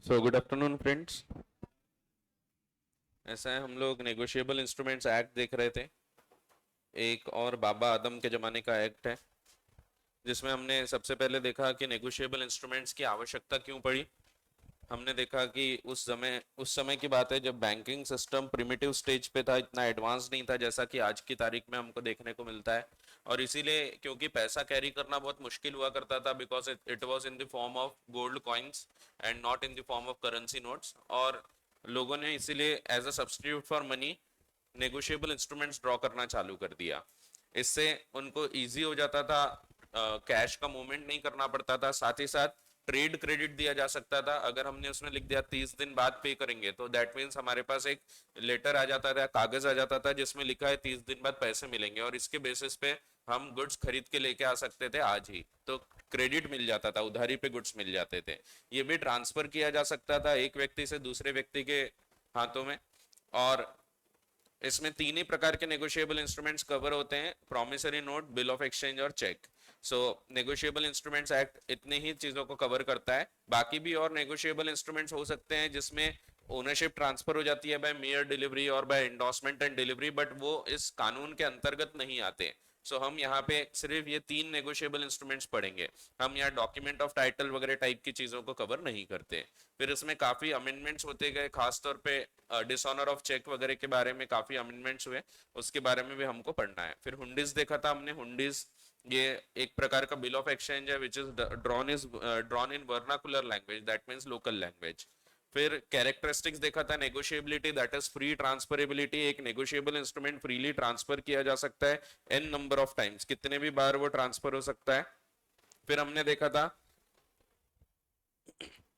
So good afternoon friends. ऐसा है, हम लोग नेगोशिएबल इंस्ट्रूमेंट्स एक्ट देख रहे थे। एक और बाबा आदम के ज़माने का एक्ट है जिसमें हमने सबसे पहले देखा कि नेगोशिएबल इंस्ट्रूमेंट्स की आवश्यकता क्यों पड़ी। हमने देखा कि उस समय की बात है जब बैंकिंग सिस्टम प्रिमिटिव स्टेज पे था, इतना एडवांस नहीं था जैसा कि आज की तारीख में हमको देखने को मिलता है। और इसीलिए क्योंकि पैसा कैरी करना बहुत मुश्किल हुआ करता था, because it was in the form of gold coins and not in the form of currency notes. और लोगों ने इसीलिए as a substitute for money negotiable instruments draw करना चालू कर दिया। इससे उनको इजी हो जाता था, कैश का मूवमेंट नहीं करना पड़ता था, साथ ही साथ ट्रेड क्रेडिट दिया जा सकता था। अगर हमने उसमें लिख दिया 30 दिन बाद पे करेंगे तो दैट मीन्स हमारे पास एक लेटर आ जाता था, कागज आ जाता था जिसमें लिखा है 30 दिन बाद पैसे मिलेंगे, और इसके बेसिस पे हम गुड्स खरीद के लेके आ सकते थे आज ही। तो क्रेडिट मिल जाता था, उधारी पे गुड्स मिल जाते थे। ये भी ट्रांसफर किया जा सकता था एक व्यक्ति से दूसरे व्यक्ति के हाथों में। और इसमें तीन ही प्रकार के नेगोशिएबल इंस्ट्रूमेंट्स कवर होते हैं: promissory note, bill of exchange और चेक। सो नेगोशिएबल इंस्ट्रूमेंट्स एक्ट इतने ही चीजों को कवर करता है। बाकी भी और नेगोशिएबल इंस्ट्रूमेंट्स हो सकते हैं जिसमें ओनरशिप ट्रांसफर हो जाती है बाय मेयर डिलीवरी और by endorsement and delivery, but वो इस कानून के अंतर्गत नहीं आते। सो हम यहाँ पे सिर्फ ये तीन नेगोशिएबल इंस्ट्रूमेंट्स पढ़ेंगे। हम यहाँ डॉक्यूमेंट ऑफ टाइटल वगैरह टाइप की चीजों को कवर नहीं करते। फिर इसमें काफी अमेंडमेंट्स होते गए, खासतौर पे डिसऑनर ऑफ चेक वगैरह के बारे में काफी अमेंडमेंट्स हुए, उसके बारे में भी हमको पढ़ना है। फिर हुंडीज देखा था हमने। हुंडीज ये एक प्रकार का बिल ऑफ एक्सचेंज है which is drawn in vernacular language, that means local language. फिर कैरेक्टरिस्टिक्स देखा था नेगोशिएबिलिटी, दैट इज फ्री ट्रांसफरेबिलिटी। एक नेगोशिएबल इंस्ट्रूमेंट फ्रीली ट्रांसफर किया जा सकता है एन नंबर ऑफ टाइम्स, कितने भी बार वो ट्रांसफर हो सकता है। फिर हमने देखा था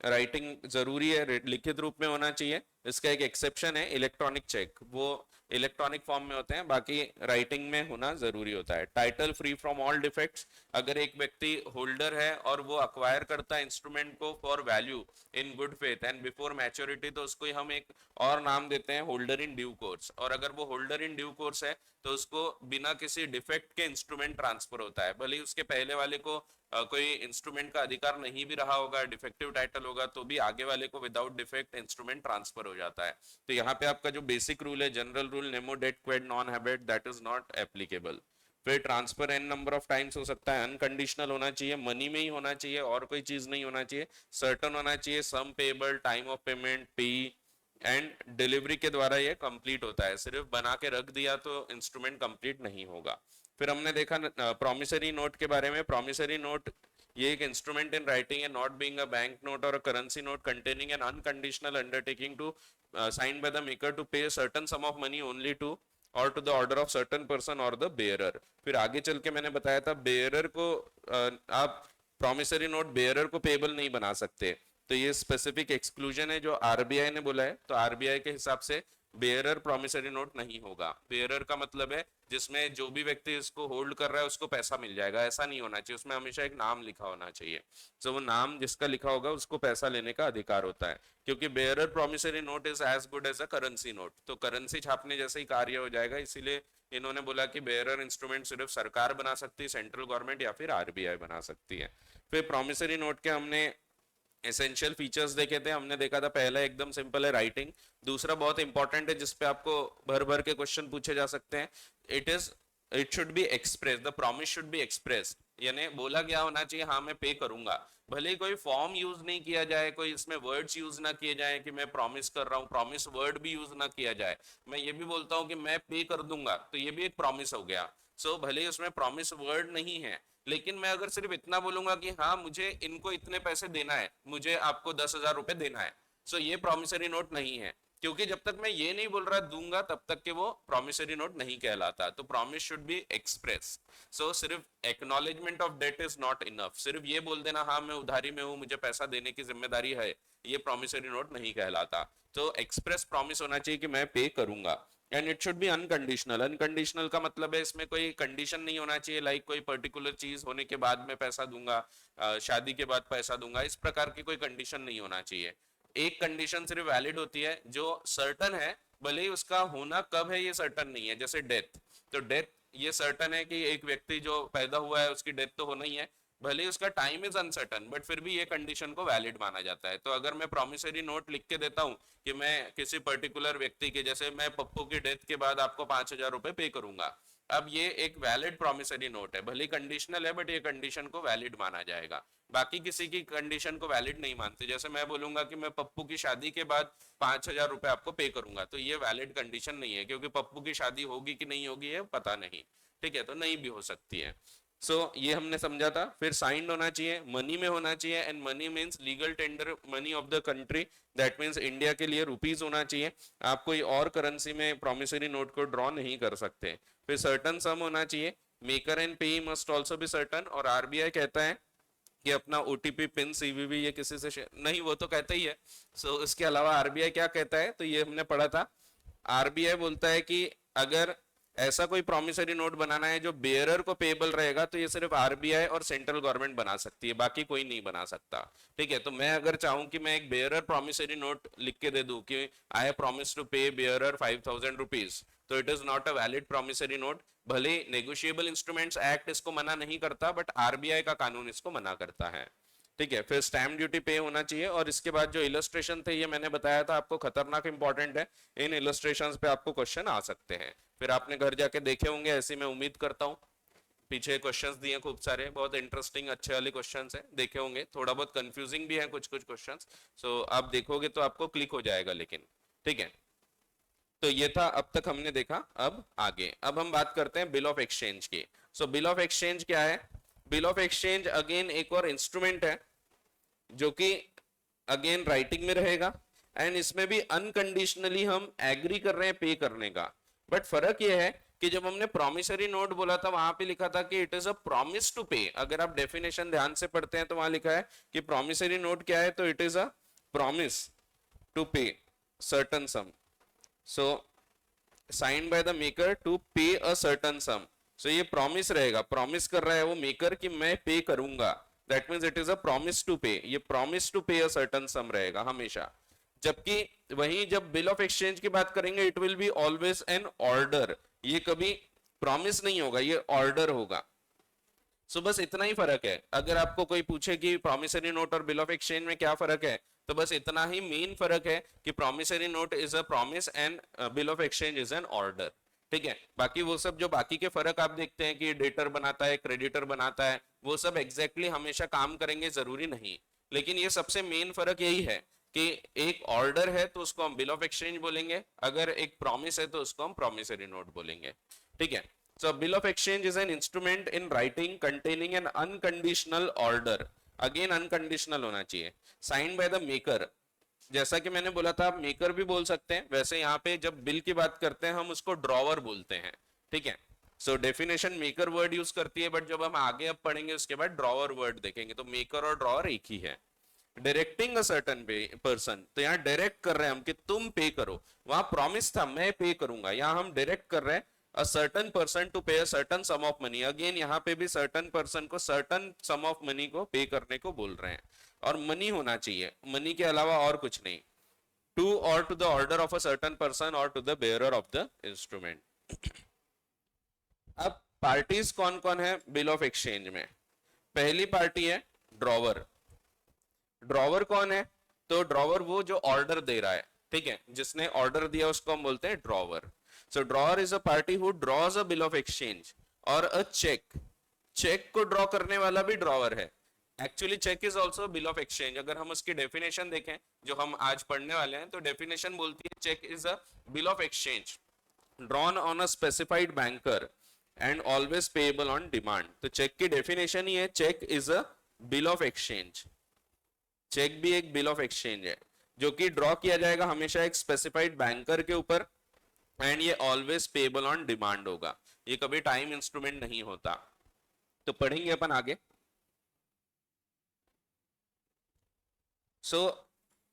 राइटिंग जरूरी है, लिखित रूप में होना चाहिए। इसका एक एक्सेप्शन है इलेक्ट्रॉनिक चेक, वो इलेक्ट्रॉनिक फॉर्म में होते हैं, बाकी राइटिंग में होना जरूरी होता है। Title free from all defects, अगर एक व्यक्ति होल्डर है और वो अक्वायर करता है इंस्ट्रूमेंट को for value in good faith and before maturity, तो उसको हम एक और नाम देते हैं होल्डर इन ड्यू कोर्स। और अगर वो होल्डर इन ड्यू कोर्स है तो उसको बिना किसी डिफेक्ट के इंस्ट्रूमेंट ट्रांसफर होता है, भले ही उसके पहले वाले को कोई इंस्ट्रूमेंट का अधिकार नहीं भी रहा होगा, डिफेक्टिव टाइटल होगा, तो भी आगे वाले को विदाउट डिफेक्ट इंस्ट्रूमेंट ट्रांसफर हो जाता है। तो यहाँ पे आपका जो बेसिक रूल है, general rule nemo dat quod non habet, that is not applicable. फिर transfer n number of times हो सकता है, अनकंडीशनल होना चाहिए, मनी में ही होना चाहिए और कोई चीज नहीं होना चाहिए, सर्टन होना चाहिए, सम पेबल, टाइम ऑफ पेमेंट, पे एंड डिलीवरी के द्वारा ये कंप्लीट होता है। सिर्फ बना के रख दिया तो इंस्ट्रूमेंट कंप्लीट नहीं होगा। फिर हमने देखा प्रॉमिसरी नोट के बारे में। प्रॉमिसरी नोट ये एक इंस्ट्रूमेंट इन राइटिंग है, not being a bank note और a currency note containing an unconditional undertaking to sign by the maker to pay certain sum of money only to और to the order of certain person और the bearer. फिर आगे चल के मैंने बताया था बेयरर को आप प्रॉमिसरी नोट बेयरर को पेबल नहीं बना सकते। तो ये स्पेसिफिक एक्सक्लूजन है जो आरबीआई ने बोला है। तो आरबीआई के हिसाब से बेयरर प्रॉमिसरी नोट नहीं होगा। बेयरर का मतलब है जिसमें जो भी व्यक्ति इसको होल्ड कर रहा है उसको पैसा मिल जाएगा, ऐसा नहीं होना चाहिए। उसमें हमेशा एक नाम लिखा होना चाहिए, तो वो नाम जिसका लिखा होगा उसको पैसा लेने का अधिकार होता है। क्योंकि bearer promissory note is as good as a currency note, तो करेंसी छापने जैसे ही कार्य हो जाएगा। इसीलिए इन्होंने बोला कि बेयरर इंस्ट्रूमेंट सिर्फ सरकार बना सकती है, सेंट्रल गवर्नमेंट या फिर आरबीआई बना सकती है। फिर प्रॉमिसरी नोट के हमने एसेंशियल फीचर्स देखे थे। हमने देखा था पहला एकदम सिंपल है, राइटिंग। दूसरा बहुत इंपॉर्टेंट है जिसपे आपको भर भर के क्वेश्चन पूछे जा सकते हैं, it should be express, the promise should be express. यानी बोला क्या होना चाहिए, हाँ मैं पे करूंगा। भले ही कोई फॉर्म यूज नहीं किया जाए, कोई इसमें वर्ड्स यूज ना किए जाए कि मैं प्रॉमिस कर रहा हूँ, प्रॉमिस वर्ड भी यूज ना किया जाए। मैं ये भी बोलता हूँ कि मैं पे कर दूंगा, तो ये भी एक प्रॉमिस हो गया। सो भले ही उसमें प्रॉमिस वर्ड नहीं है, लेकिन मैं अगर सिर्फ इतना बोलूंगा कि हाँ मुझे इनको इतने पैसे देना है, मुझे आपको 10,000 रुपए देना है, सो ये प्रॉमिसरी नोट नहीं है। क्योंकि जब तक मैं ये नहीं बोल रहा दूंगा तब तक के वो प्रॉमिसरी नोट नहीं कहलाता। तो promise should be express. So सिर्फ acknowledgement of debt is not enough, सिर्फ ये बोल देना हाँ मैं उधारी में हूं, मुझे पैसा देने की जिम्मेदारी है, ये प्रॉमिसरी नोट नहीं कहलाता। तो एक्सप्रेस प्रॉमिस होना चाहिए कि मैं पे करूंगा। And it should be unconditional. Unconditional का मतलब है इसमें कोई कंडीशन नहीं होना चाहिए, लाइक कोई पर्टिकुलर चीज होने के बाद मैं पैसा दूंगा, शादी के बाद पैसा दूंगा, इस प्रकार की कोई कंडीशन नहीं होना चाहिए। एक कंडीशन सिर्फ वैलिड होती है जो सर्टन है, भले ही उसका होना कब है ये सर्टन नहीं है, जैसे डेथ। तो डेथ ये सर्टन है कि एक व्यक्ति जो पैदा हुआ है उसकी डेथ तो होना ही है, भले उसका टाइम इज अनसर्टन बट फिर भी ये कंडीशन को वैलिड माना जाता है। तो अगर मैं प्रॉमिसरी नोट लिख के देता हूँ कि मैं किसी पर्टिकुलर व्यक्ति के, जैसे मैं पप्पू की डेथ के बाद आपको 5,000 रुपए पे करूंगा, अब ये एक वैलिड प्रॉमिसरी नोट है, भले कंडीशनल है बट ये कंडीशन को वैलिड माना जाएगा। बाकी किसी की कंडीशन को वैलिड नहीं मानते, जैसे मैं बोलूंगा कि मैं पप्पू की शादी के बाद 5,000 रुपए आपको पे करूंगा, तो ये वैलिड कंडीशन नहीं है, क्योंकि पप्पू की शादी होगी कि नहीं होगी ये पता नहीं, ठीक है, तो नहीं भी हो सकती है। ये हमने समझा था। फिर साइंड होना चाहिए, मनी में होना चाहिए, and money means legal tender money of the country, that means India के लिए रुपीज होना चाहिए, आप कोई और करेंसी में प्रॉमिसरी नोट को ड्रॉ नहीं कर सकते। फिर सर्टन सम होना चाहिए, मेकर एंड पे मस्ट ऑल्सो बी सर्टन, और आरबीआई कहता है कि अपना ओटीपी पिन सीवीवी ये किसी से नहीं, वो तो कहता ही है। इसके अलावा आरबीआई क्या कहता है, तो ये हमने पढ़ा था, आरबीआई बोलता है कि अगर ऐसा कोई प्रॉमिसरी नोट बनाना है जो बेयरर को पेबल रहेगा, तो ये सिर्फ आरबीआई और सेंट्रल गवर्नमेंट बना सकती है, बाकी कोई नहीं बना सकता, ठीक है। तो मैं अगर चाहूं कि मैं एक बेयरर प्रॉमिसरी नोट लिख के दे दूं कि आई प्रॉमिस टू पे बेयरर 5,000 रुपीज, तो it is not a valid promissory note. भले नेगोशिएबल इंस्ट्रूमेंट्स एक्ट इसको मना नहीं करता बट आरबीआई का कानून इसको मना करता है, ठीक है। फिर स्टैम्प ड्यूटी पे होना चाहिए, और इसके बाद जो इलस्ट्रेशन थे ये मैंने बताया था आपको, खतरनाक इंपॉर्टेंट है, इन इलस्ट्रेशंस पे आपको क्वेश्चन आ सकते हैं। फिर आपने घर जाके देखे होंगे, ऐसी मैं उम्मीद करता हूँ, पीछे क्वेश्चंस दिए खूब सारे, बहुत इंटरेस्टिंग अच्छे वाले क्वेश्चंस हैं, देखे होंगे, थोड़ा बहुत कंफ्यूजिंग भी है कुछ कुछ क्वेश्चंस, आप देखोगे तो आपको क्लिक हो जाएगा, लेकिन ठीक है। तो ये था अब तक हमने देखा। अब आगे अब हम बात करते हैं बिल ऑफ एक्सचेंज की। बिल ऑफ एक्सचेंज क्या है? बिल ऑफ एक्सचेंज अगेन एक और इंस्ट्रूमेंट है जो कि अगेन राइटिंग में रहेगा, एंड इसमें भी अनकंडीशनली हम एग्री कर रहे हैं पे करने का। बट फर्क यह है कि जब हमने प्रॉमिसरी नोट बोला था वहां पे लिखा था कि it is a promise to pay. अगर आप डेफिनेशन ध्यान से पढ़ते हैं तो वहां लिखा है कि प्रॉमिसरी नोट क्या है, तो it is a promise to pay certain sum, so signed by the maker to pay a certain सम। ये प्रॉमिस रहेगा, प्रॉमिस कर रहा है वो मेकर कि मैं पे करूंगा, that means it is a promise to pay, ये promise to pay a certain सम रहेगा हमेशा। जबकि वहीं जब बिल ऑफ एक्सचेंज की बात करेंगे it will be always an order, ये कभी प्रॉमिस नहीं होगा, ये ऑर्डर होगा। बस इतना ही फर्क है। अगर आपको कोई पूछे कि प्रॉमिसरी नोट और बिल ऑफ एक्सचेंज में क्या फर्क है, तो बस इतना ही मेन फर्क है कि promissory note is a promise and bill of exchange is an order, ठीक है। बाकी वो सब जो बाकी के फर्क आप देखते हैं कि डेटर बनाता है, क्रेडिटर बनाता है, वो सब एग्जैक्टली हमेशा काम करेंगे जरूरी नहीं, लेकिन ये सबसे मेन फर्क यही है कि एक ऑर्डर है तो उसको हम बिल ऑफ एक्सचेंज बोलेंगे, अगर एक प्रॉमिस है तो उसको हम प्रॉमिसरी नोट बोलेंगे, ठीक है। So a bill of exchange is an instrument in writing containing an unconditional order. Again unconditional होना चाहिए, signed by the maker। जैसा कि मैंने बोला था आप मेकर भी बोल सकते हैं, वैसे यहाँ पे जब बिल की बात करते हैं हम उसको ड्रॉवर बोलते हैं, ठीक है। डेफिनेशन मेकर वर्ड यूज करती है, बट जब हम आगे अब पढ़ेंगे उसके बाद ड्रॉवर वर्ड देखेंगे, तो मेकर और ड्रॉवर एक ही है। डायरेक्टिंग अ सर्टन पर्सन, तो यहाँ डायरेक्ट कर रहे हैं हम कि तुम पे करो, वहां प्रॉमिस था मैं पे करूंगा, यहाँ हम डायरेक्ट कर रहे हैं a certain person to pay a certain sum of money। Again यहाँ पे भी certain person को certain sum of money को पे करने को बोल रहे हैं, और मनी होना चाहिए, मनी के अलावा और कुछ नहीं। to or to the order of a certain person or to the bearer of the instrument। अब पार्टीज कौन कौन है बिल ऑफ एक्सचेंज में? पहली पार्टी है ड्रॉवर। ड्रॉवर कौन है? तो ड्रॉवर वो जो ऑर्डर दे रहा है, ठीक है, जिसने ऑर्डर दिया उसको हम बोलते हैं drawer. Drawer is a party who draws a bill of exchange और अ चेक। चेक को ड्रॉ करने वाला भी ड्रॉवर है। Actually cheque is also bill of exchange. अगर हम उसकी डेफिनेशन देखें जो हम आज पढ़ने वाले हैं, तो डेफिनेशन बोलती है cheque is a bill of exchange drawn on a specified banker and always payable on demand. तो चेक की डेफिनेशन ही है cheque is a bill of exchange. Cheque भी एक बिल ऑफ एक्सचेंज है जो कि ड्रॉ किया जाएगा हमेशा एक स्पेसिफाइड बैंकर के ऊपर, एंड ये ऑलवेज पेएबल ऑन डिमांड होगा, ये कभी टाइम इंस्ट्रूमेंट नहीं होता। तो पढ़ेंगे अपन आगे।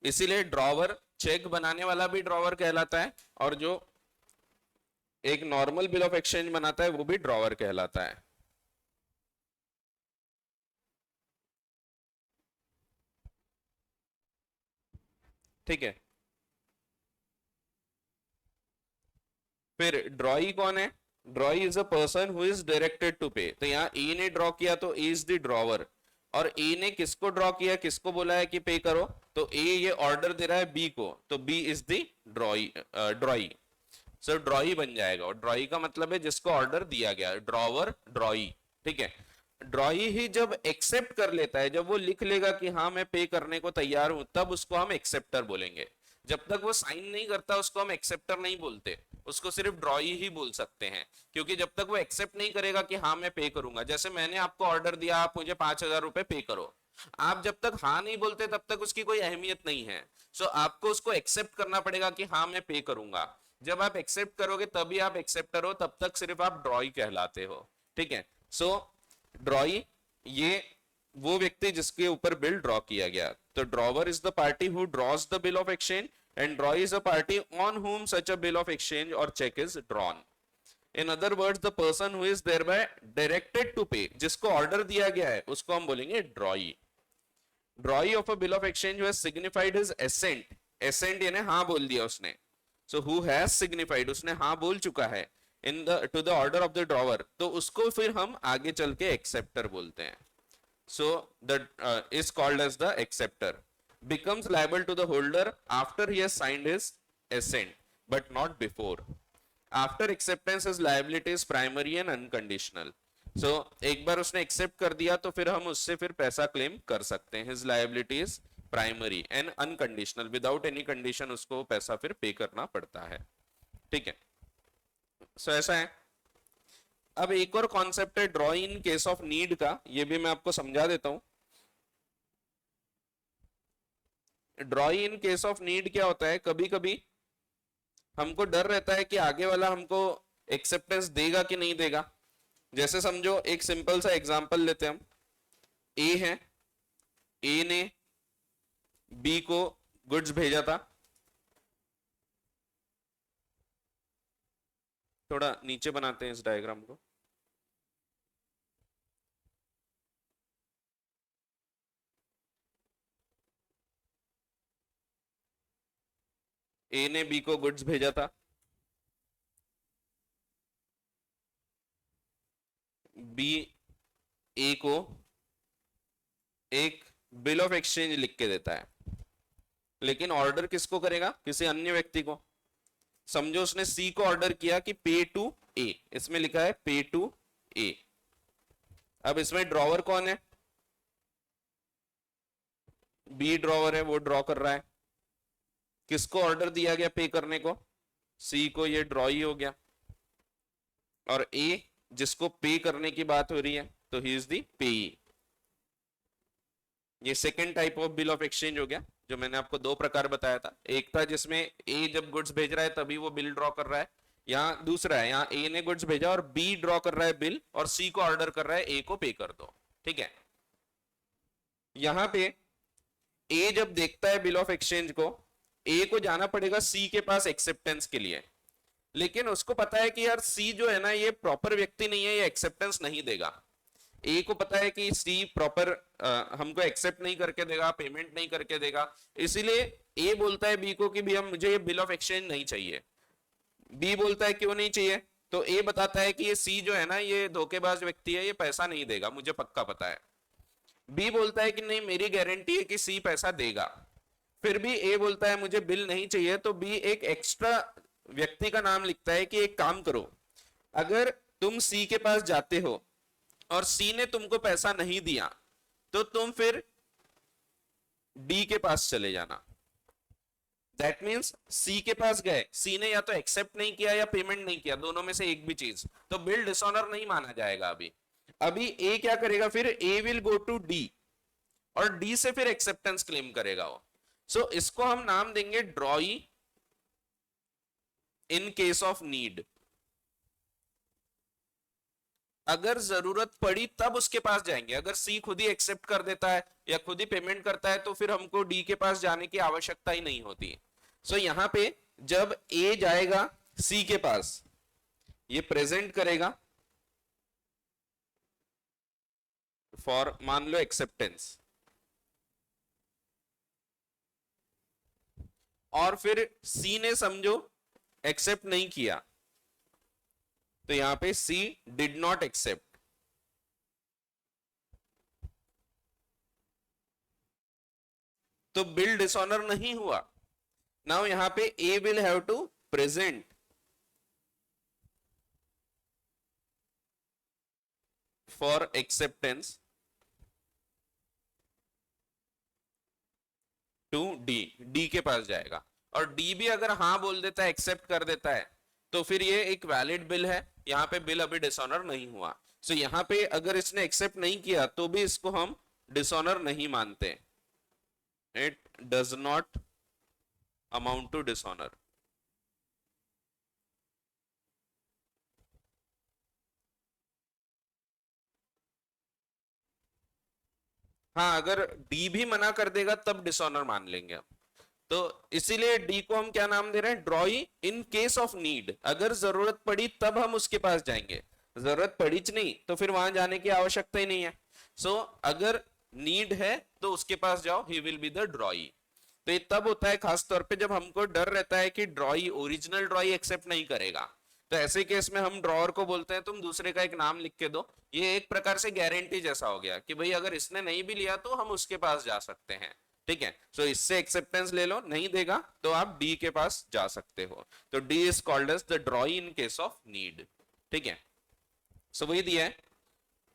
इसीलिए ड्रॉवर, चेक बनाने वाला भी ड्रॉवर कहलाता है, और जो एक नॉर्मल बिल ऑफ एक्सचेंज बनाता है वो भी ड्रॉवर कहलाता है, ठीक है। फिर ड्रॉई कौन है? Drawee is a person who is directed to pay. तो यहाँ ई ने ड्रॉ किया तो ई इज द ड्रॉवर, और ए ने किसको ड्रॉ किया, किसको बोला है कि पे करो, तो ए ये ऑर्डर दे रहा है बी को, तो B is the drawee. So drawee बन जाएगा, और ड्रॉई का मतलब है जिसको ऑर्डर दिया गया, ड्रॉवर ड्रॉई। ठीक है, ड्रॉई ही जब एक्सेप्ट कर लेता है, जब वो लिख लेगा कि हाँ मैं पे करने को तैयार हूं, तब उसको हम एक्सेप्टर बोलेंगे। जब तक वो साइन नहीं करता उसको हम एक्सेप्टर नहीं बोलते, उसको सिर्फ ड्रॉई ही बोल सकते हैं, क्योंकि जब तक वो एक्सेप्ट नहीं करेगा कि हाँ मैं पे करूंगा, जैसे मैंने आपको ऑर्डर दिया आप मुझे 5,000 रुपए पे करो, आप जब तक हाँ नहीं बोलते तब तक उसकी कोई अहमियत नहीं है। सो आपको उसको एक्सेप्ट करना पड़ेगा कि हाँ मैं पे करूंगा। जब आप एक्सेप्ट करोगे तभी आप एक्सेप्टर हो, तब तक सिर्फ आप ड्रॉई कहलाते हो। ठीक है, सो ड्रॉई ये वो व्यक्ति जिसके ऊपर बिल ड्रॉ किया गया, तो drawer is the party who draws the bill of exchange and ड्रॉई is a party on whom such a bill of exchange or check is drawn. In other words, the person who is thereby directed to pay, जिसको order दिया गया है उसको हम बोलेंगे drawee. Drawee of a bill of exchange has signified his assent, assent यानी हाँ बोल दिया उसने, सो हु हैज सिग्निफाइड उसने हाँ बोल चुका है in the two the order of the drawer, तो उसको फिर हम आगे चल के एक्सेप्टर बोलते हैं। So the is called as the acceptor, becomes liable to the holder after he has signed his assent, but not before. After acceptance, his liability is primary and unconditional. So एक बार उसने accept कर दिया तो फिर हम उससे फिर पैसा claim कर सकते हैं। His liability is primary and unconditional. Without any condition उसको पैसा फिर पे करना पड़ता है। ठीक है, so ऐसा है। अब एक और कॉन्सेप्ट है draw in case of need का, ये भी मैं आपको समझा देता हूं। Draw in case of need क्या होता है, कभी कभी हमको डर रहता है कि आगे वाला हमको एक्सेप्टेंस देगा कि नहीं देगा। जैसे समझो एक सिंपल सा एग्जांपल लेते हैं हम, ए है, ए ने बी को गुड्स भेजा था, थोड़ा नीचे बनाते हैं इस डायग्राम को। ए ने बी को गुड्स भेजा था, बी ए को एक बिल ऑफ एक्सचेंज लिख के देता है, लेकिन ऑर्डर किसको करेगा, किसी अन्य व्यक्ति को। समझो उसने सी को ऑर्डर किया कि पे टू ए, इसमें लिखा है पे टू ए। अब इसमें ड्रॉवर कौन है, बी ड्रॉवर है, वो ड्रॉ कर रहा है। किसको ऑर्डर दिया गया पे करने को, सी को, ये ड्रॉ ही हो गया। और ए जिसको पे करने की बात हो रही है, तो ही इज दी पेई। ये second type of bill of exchange हो गया, जो मैंने आपको दो प्रकार बताया था। एक था जिसमें ए जब गुड्स भेज रहा है तभी वो बिल ड्रॉ कर रहा है, यहाँ दूसरा है, यहाँ ए ने गुड्स भेजा और बी ड्रॉ कर रहा है बिल, और सी को ऑर्डर कर रहा है ए को पे कर दो। ठीक है, यहाँ पे ए जब देखता है बिल ऑफ एक्सचेंज को, ए को जाना पड़ेगा सी के पास एक्सेप्टेंस के लिए, लेकिन उसको पता है कि यार सी जो है ना ये प्रॉपर व्यक्ति नहीं है, ये एक्सेप्टेंस नहीं देगा। ए को पता है कि सी प्रॉपर हमको एक्सेप्ट नहीं करके देगा, पेमेंट नहीं करके देगा, इसीलिए ए बोलता है बी को कि भी हम मुझे ये बिल ऑफ एक्सचेंज नहीं चाहिए। बी बोलता है क्यों नहीं चाहिए, तो ए बताता है कि ये सी जो है ना ये धोखेबाज व्यक्ति है, ये पैसा नहीं देगा, मुझे पक्का पता है। बी बोलता है कि नहीं मेरी गारंटी है कि सी पैसा देगा, फिर भी ए बोलता है मुझे बिल नहीं चाहिए, तो बी एक एक्स्ट्रा व्यक्ति का नाम लिखता है कि एक काम करो, अगर तुम सी के पास जाते हो और सी ने तुमको पैसा नहीं दिया, तो तुम फिर डी के पास चले जाना। दैट मीन्स सी के पास गए, सी ने या तो एक्सेप्ट नहीं किया या पेमेंट नहीं किया, दोनों में से एक भी चीज, तो बिल डिसऑनर नहीं माना जाएगा। अभी अभी ए क्या करेगा, फिर ए विल गो टू डी और डी से फिर एक्सेप्टेंस क्लेम करेगा वो। सो इसको हम नाम देंगे ड्रॉई इन केस ऑफ नीड। अगर जरूरत पड़ी तब उसके पास जाएंगे, अगर सी खुद ही एक्सेप्ट कर देता है या खुद ही पेमेंट करता है तो फिर हमको डी के पास जाने की आवश्यकता ही नहीं होती। सो यहां पे जब ए जाएगा सी के पास, ये प्रेजेंट करेगा फॉर मान लो एक्सेप्टेंस, और फिर सी ने समझो एक्सेप्ट नहीं किया, तो यहां पे सी डिड नॉट एक्सेप्ट, तो बिल डिसऑनर नहीं हुआ। नाउ यहां पे A will have to present for acceptance to D, D के पास जाएगा, और डी भी अगर हाँ बोल देता है, एक्सेप्ट कर देता है, तो फिर ये एक वैलिड बिल है, यहाँ पे बिल अभी डिसऑनर नहीं हुआ। सो यहाँ पे अगर इसने एक्सेप्ट नहीं किया तो भी इसको हम डिसऑनर नहीं मानते, it does not amount to dishonour. हाँ, अगर डी भी मना कर देगा तब डिसऑनर मान लेंगे हम। तो इसीलिए डी को हम क्या नाम दे रहे हैं, ड्रॉई इन केस ऑफ नीड, अगर जरूरत पड़ी तब हम उसके पास जाएंगे, जरूरत पड़ी नहीं तो फिर वहां जाने की आवश्यकता ही नहीं है। सो अगर नीड है तो उसके पास जाओ, ही विल बी द ड्रॉई। तो ये तब होता है खास तौर पे जब हमको डर रहता है कि ड्रॉई, ओरिजिनल ड्रॉई एक्सेप्ट नहीं करेगा, तो ऐसे केस में हम ड्रॉअर को बोलते हैं तुम दूसरे का एक नाम लिख के दो। ये एक प्रकार से गारंटी जैसा हो गया कि भाई अगर इसने नहीं भी लिया तो हम उसके पास जा सकते हैं, ठीक है। सो इससे एक्सेप्टेंस ले लो, नहीं देगा तो आप डी के पास जा सकते हो। तो D is called as the drawee in case of need, ठीक है। सो वही दिया है,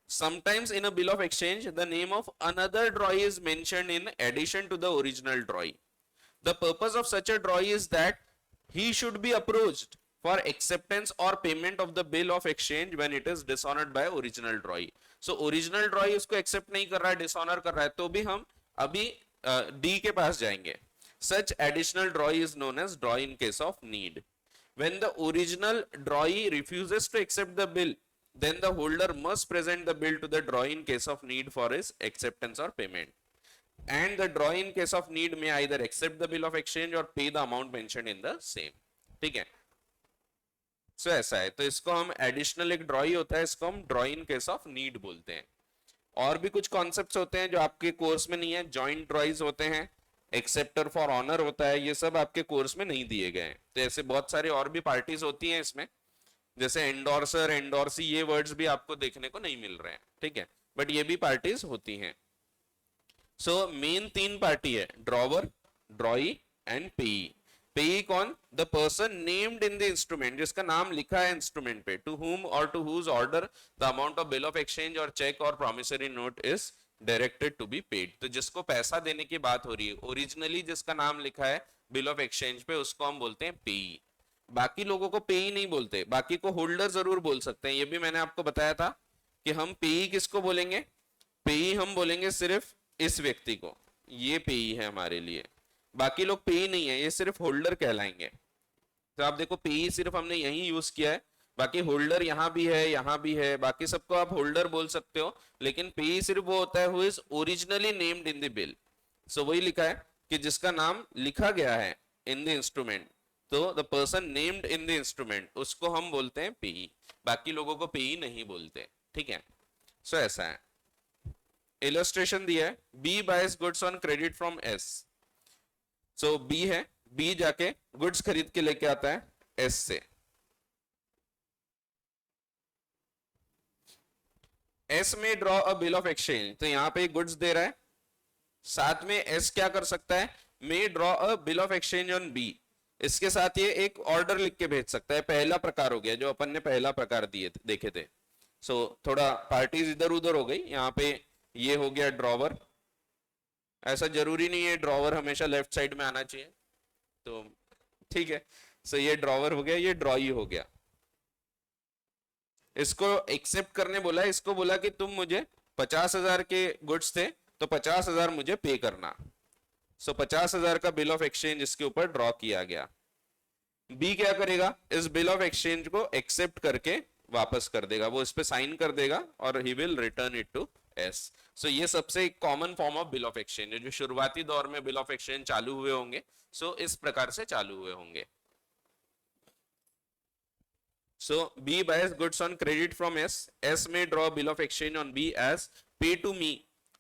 sometimes in a bill of exchange the name of another drawee is mentioned in addition to the original drawee. The purpose of such a drawee is that he should be approached for acceptance or payment of the bill of exchange when it is dishonored by original drawee. So original drawee उसको accept नहीं कर रहा है, dishonor कर रहा है, तो भी हम अभी D के पास जाएंगे। Such additional drawee is known as drawee in case of need. When the original drawee refuses to accept the bill, then the holder must present the bill to the drawee in case of need for his acceptance or payment. And the drawee in case of need may either accept the bill of exchange or pay the amount mentioned in the same, ठीक है। सो ऐसा है, तो इसको हम additional एक ड्रॉई होता है, इसको हम ड्रॉई इन केस ऑफ नीड बोलते हैं। और भी कुछ कॉन्सेप्ट्स होते हैं जो आपके कोर्स में नहीं है, जॉइंट ड्रॉइज होते हैं, एक्सेप्टर फॉर ऑनर होता है, ये सब आपके कोर्स में नहीं दिए गए हैं। तो ऐसे बहुत सारे और भी पार्टीज होती हैं इसमें, जैसे एंडोर्सर, एंडोर्सी, ये वर्ड्स भी आपको देखने को नहीं मिल रहे हैं, ठीक है, बट ये भी पार्टीज होती हैं। सो मेन तीन पार्टी है, drawer, drawee and payee. Payee कौन, the person named in the instrument, जिसका नाम लिखा है इंस्ट्रूमेंट पे, टू हुम और to whose order the amount of bill of exchange और चेक और promissory note is directed to be paid. तो जिसको पैसा देने की बात हो रही है, ओरिजिनली जिसका नाम लिखा है बिल ऑफ एक्सचेंज पे, उसको हम बोलते हैं पेई। बाकी लोगों को पेई नहीं बोलते, बाकी को होल्डर जरूर बोल सकते हैं। ये भी मैंने आपको बताया था कि हम पेई किसको बोलेंगे, पेई हम बोलेंगे सिर्फ इस व्यक्ति को, ये पेई है हमारे लिए, बाकी लोग पेई नहीं है, ये सिर्फ होल्डर कहलाएंगे। तो आप देखो पेई सिर्फ हमने यही यूज किया है, बाकी होल्डर यहाँ भी है, यहाँ भी है, बाकी सबको आप होल्डर बोल सकते हो, लेकिन पेई सिर्फ वो होता है who is originally named in the bill. So वही लिखा है कि जिसका नाम लिखा गया है इन द इंस्ट्रूमेंट, तो the person named in the instrument, उसको हम बोलते हैं पेई, बाकी लोगों को पेई नहीं बोलते, ठीक है। सो ऐसा है। इलस्ट्रेशन दिया है, B buys goods on credit from S. So B है, बी जाके गुड्स खरीद के लेके आता है एस से। S may draw a bill of exchange, तो यहां पे गुड्स दे रहा है, साथ में एस क्या कर सकता है, may draw a bill of exchange on B, इसके साथ ये एक ऑर्डर लिख के भेज सकता है। पहला प्रकार हो गया, जो अपन ने पहला प्रकार दिए देखे थे। सो थोड़ा पार्टीज इधर उधर हो गई, यहाँ पे ये हो गया ड्रॉवर। ऐसा जरूरी नहीं है ड्रॉवर हमेशा लेफ्ट साइड में आना चाहिए, तो ठीक है। सो ये ड्रॉवर हो गया, ये ड्रॉई हो गया। इसको एक्सेप्ट करने बोला, इसको बोला कि तुम मुझे 50,000 के गुड्स थे तो 50,000 मुझे पे करना। सो 50,000 का बिल ऑफ एक्सचेंज इसके ऊपर ड्रॉ किया गया। बी क्या करेगा, इस बिल ऑफ एक्सचेंज को एक्सेप्ट करके वापस कर देगा, वो इस पे साइन कर देगा और he will return it to S. So ये सबसे common form of bill of exchange है, जो शुरुआती दौर में बिल ऑफ एक्सचेंज चालू हुए होंगे, सो इस प्रकार से चालू हुए होंगे। So B buys goods on credit from S. S may draw bill of exchange on B as pay to me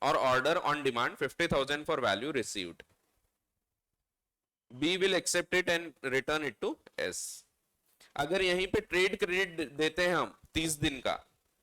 or order on demand 50,000 for value received. B will accept it and return it to S. अगर यहीं पे trade credit देते हैं हम 30 दिन का,